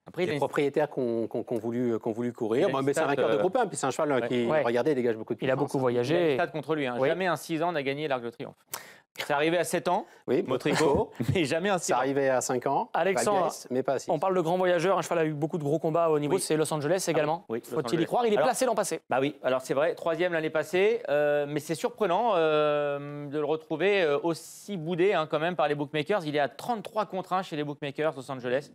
après, les propriétaires qui ont voulu courir. Mais c'est un vainqueur de groupe 1, puis c'est un cheval qui, regardez, dégage beaucoup de puissance. Il a beaucoup voyagé. Il a contre lui. Jamais un 6 ans n'a gagné l'Arc de Triomphe. C'est arrivé à 7 ans, Motrico, mais jamais un 6 ans. C'est arrivé à 5 ans, Alexandre, mais pas à 6. On parle de grand voyageur, un cheval a eu beaucoup de gros combats au niveau, c'est Los Angeles également. Faut-il y croire? Il est placé l'an passé. Bah oui, alors c'est vrai, 3e l'année passée, mais c'est surprenant de le retrouver aussi boudé quand même par les bookmakers. Il est à 33 contre 1 chez les bookmakers Los Angeles.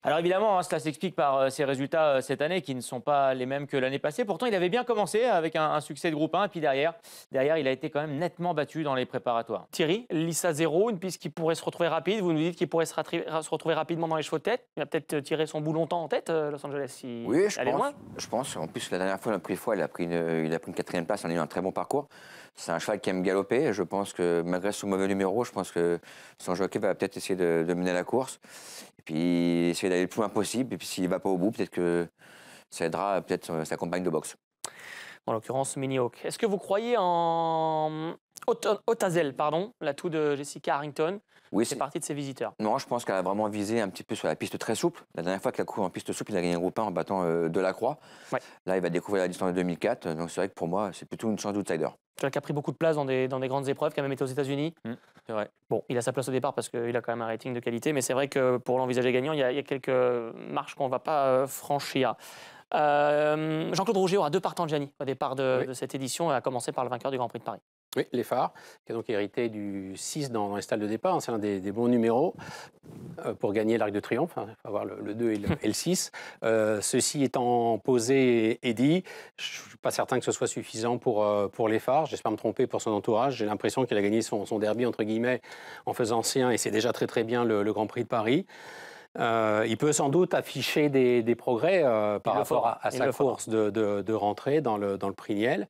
Alors évidemment, cela s'explique par ses résultats cette année qui ne sont pas les mêmes que l'année passée. Pourtant, il avait bien commencé avec un succès de groupe 1. Et puis derrière, il a été quand même nettement battu dans les préparatoires. Thierry, Lissa 0, une piste qui pourrait se retrouver rapide. Vous nous dites qu'il pourrait se retrouver rapidement dans les chevaux de tête. Il va peut-être tirer son bout longtemps en tête, Los Angeles, si oui, loin. Je pense. En plus, la dernière fois, le prix foie, il a pris une 4e place en ayant un très bon parcours. C'est un cheval qui aime galoper. Je pense que malgré son mauvais numéro, je pense que son jockey va peut-être essayer de mener la course. Et puis essayer d'aller le plus loin possible. Et puis s'il ne va pas au bout, peut-être que ça aidera peut-être sa compagne de boxe. En l'occurrence, Mini Hawk. Est-ce que vous croyez en Otazel, l'atout de Jessica Harrington? Oui, c'est partie de ses visiteurs. Non, je pense qu'elle a vraiment visé un petit peu sur la piste très souple. La dernière fois qu'elle a couru en piste souple, il a gagné un groupe 1 en battant Delacroix. Ouais. Là, il va découvrir la distance de 2004. Donc c'est vrai que pour moi, c'est plutôt une chance d'outsider. Qui a pris beaucoup de place dans des grandes épreuves, qui a même été aux États-Unis. C'est vrai. Bon, il a sa place au départ parce qu'il a quand même un rating de qualité, mais c'est vrai que pour l'envisager gagnant, il y a quelques marches qu'on ne va pas franchir. Jean-Claude Rouget aura 2 partants, Gianni, au départ de cette édition, à commencer par le vainqueur du Grand Prix de Paris. Oui, les phares, qui a donc hérité du 6 dans les stalles de départ. C'est un des bons numéros pour gagner l'Arc de Triomphe. Il faut avoir le 2 et le 6. Ceci étant posé et dit, je ne suis pas certain que ce soit suffisant pour les phares. J'espère me tromper pour son entourage. J'ai l'impression qu'il a gagné son derby, entre guillemets, en faisant sien, et c'est déjà très très bien le Grand Prix de Paris. Il peut sans doute afficher des progrès par rapport à sa course de rentrée dans le prix Niel.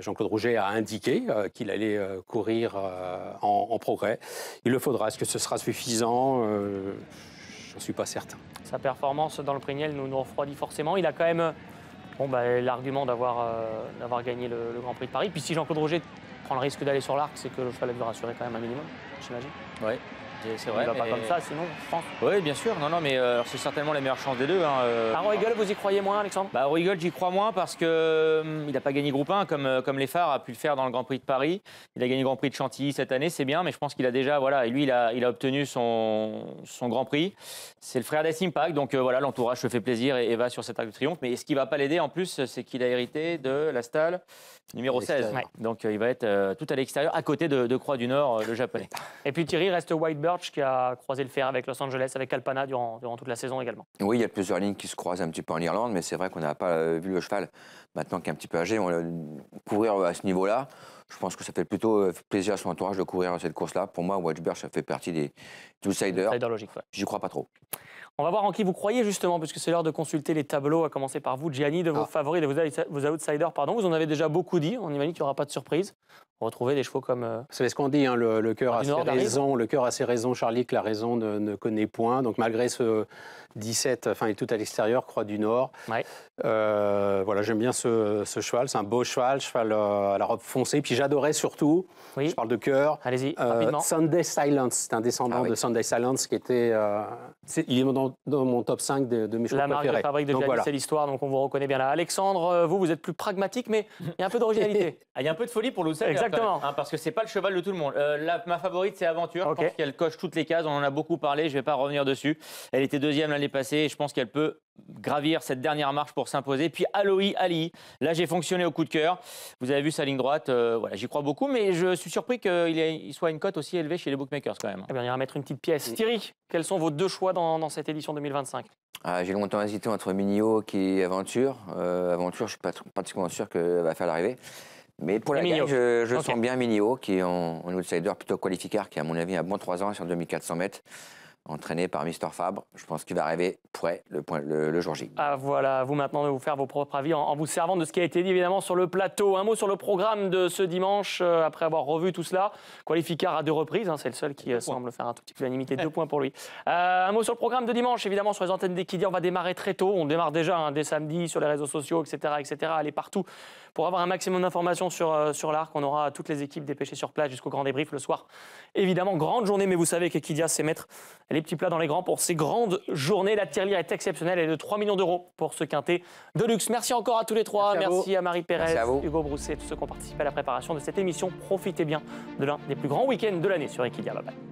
Jean-Claude Rouget a indiqué qu'il allait courir en progrès. Il le faudra. Est-ce que ce sera suffisant? Je n'en suis pas certain. Sa performance dans le prix Niel nous refroidit forcément. Il a quand même l'argument d'avoir gagné le Grand Prix de Paris. Puis si Jean-Claude Rouget prend le risque d'aller sur l'arc, c'est que le cheval doit rassurer quand même un minimum, j'imagine. Oui. C'est vrai. Il va pas comme ça, sinon, je pense. Oui, bien sûr. Non, mais c'est certainement la meilleure chance des deux. À Roigol, vous y croyez moins, Alexandre? Roigol, j'y crois moins parce que il n'a pas gagné Groupe 1 comme les phares a pu le faire dans le Grand Prix de Paris. Il a gagné le Grand Prix de Chantilly cette année, c'est bien, mais je pense qu'il a déjà, voilà, et lui, il a obtenu son Grand Prix. C'est le frère d'Impact, donc voilà, l'entourage se fait plaisir et va sur cet arc de triomphe. Mais ce qui ne va pas l'aider en plus, c'est qu'il a hérité de la Stahl numéro 16. Ouais. Donc il va être tout à l'extérieur, à côté de Croix du Nord, le japonais. Et puis Thierry, reste White Birch qui a croisé le fer avec Los Angeles, avec Alpana durant toute la saison également. Oui, il y a plusieurs lignes qui se croisent un petit peu en Irlande, mais c'est vrai qu'on n'a pas vu le cheval. Maintenant qu'il est un petit peu âgé, on va courir à ce niveau-là. Je pense que ça fait plutôt plaisir à son entourage de courir cette course-là. Pour moi, White Birch, ça fait partie des outsiders. Outsider logique, ouais. J'y crois pas trop. On va voir en qui vous croyez justement, puisque c'est l'heure de consulter les tableaux, à commencer par vous, Gianni, de vos favoris, de vos outsiders. Pardon. Vous en avez déjà beaucoup dit, on imagine qu'il n'y aura pas de surprise. Retrouver des chevaux comme... C'est ce qu'on dit, hein, le cœur a ses raisons. Le cœur a ses raisons, Charlie, que la raison ne connaît point. Donc malgré ce 17, enfin, il est tout à l'extérieur, Croix du Nord. Ouais. Voilà, j'aime bien ce cheval. C'est un beau cheval à la robe foncée. Puis j'adorais surtout, je parle de cœur, allez-y, rapidement. Sunday Silence. C'est un descendant de Sunday Silence qui était... il est dans mon top 5 de mes chevaux préférés. La marque de fabrique de Gianni, c'est l'histoire, donc on vous reconnaît bien là. Alexandre, vous êtes plus pragmatique, mais il y a un peu d'originalité. Il y a un peu de folie pour l'outsider. Exactement. Même, hein, parce que c'est pas le cheval de tout le monde. Ma favorite, c'est Aventure. Je pense qu'elle coche toutes les cases. On en a beaucoup parlé. Je vais pas revenir dessus. Elle était deuxième l'année passée. Et je pense qu'elle peut gravir cette dernière marche pour s'imposer. Puis Alohi Ali. Là, j'ai fonctionné au coup de cœur. Vous avez vu sa ligne droite. Voilà, j'y crois beaucoup, mais je suis surpris qu'il soit une cote aussi élevée chez les bookmakers quand même. Eh bien, on ira mettre une petite pièce. Thierry, quels sont vos deux choix dans cette édition 2025? J'ai longtemps hésité entre Minio et Aventure. Aventure, je suis pas pratiquement sûr qu'elle va faire l'arrivée. Mais pour la gagne, je sens bien Minio, qui est en outsider plutôt qualificateur, qui à mon avis a bon 3 ans sur 2400 mètres, entraîné par Mister Fabre. Je pense qu'il va arriver prêt le jour J. Ah voilà, vous maintenant de vous faire vos propres avis en vous servant de ce qui a été dit évidemment sur le plateau. Un mot sur le programme de ce dimanche, après avoir revu tout cela. Qualificateur à 2 reprises, hein, c'est le seul qui semble faire un tout petit peu l'unanimité, 2 points pour lui. Un mot sur le programme de dimanche, évidemment sur les antennes d'Equidia, on va démarrer très tôt. On démarre déjà dès samedi sur les réseaux sociaux, etc. Allez partout pour avoir un maximum d'informations sur l'arc. On aura toutes les équipes dépêchées sur place jusqu'au grand débrief le soir. Évidemment, grande journée, mais vous savez qu'Equidia sait mettre les petits plats dans les grands pour ces grandes journées. La tirelire est exceptionnelle, elle est de 3 millions d'euros pour ce quintet de luxe. Merci encore à tous les trois. Merci à Marie Pérez, Hugo Brousset, tous ceux qui ont participé à la préparation de cette émission. Profitez bien de l'un des plus grands week-ends de l'année sur Equidia. Bye bye.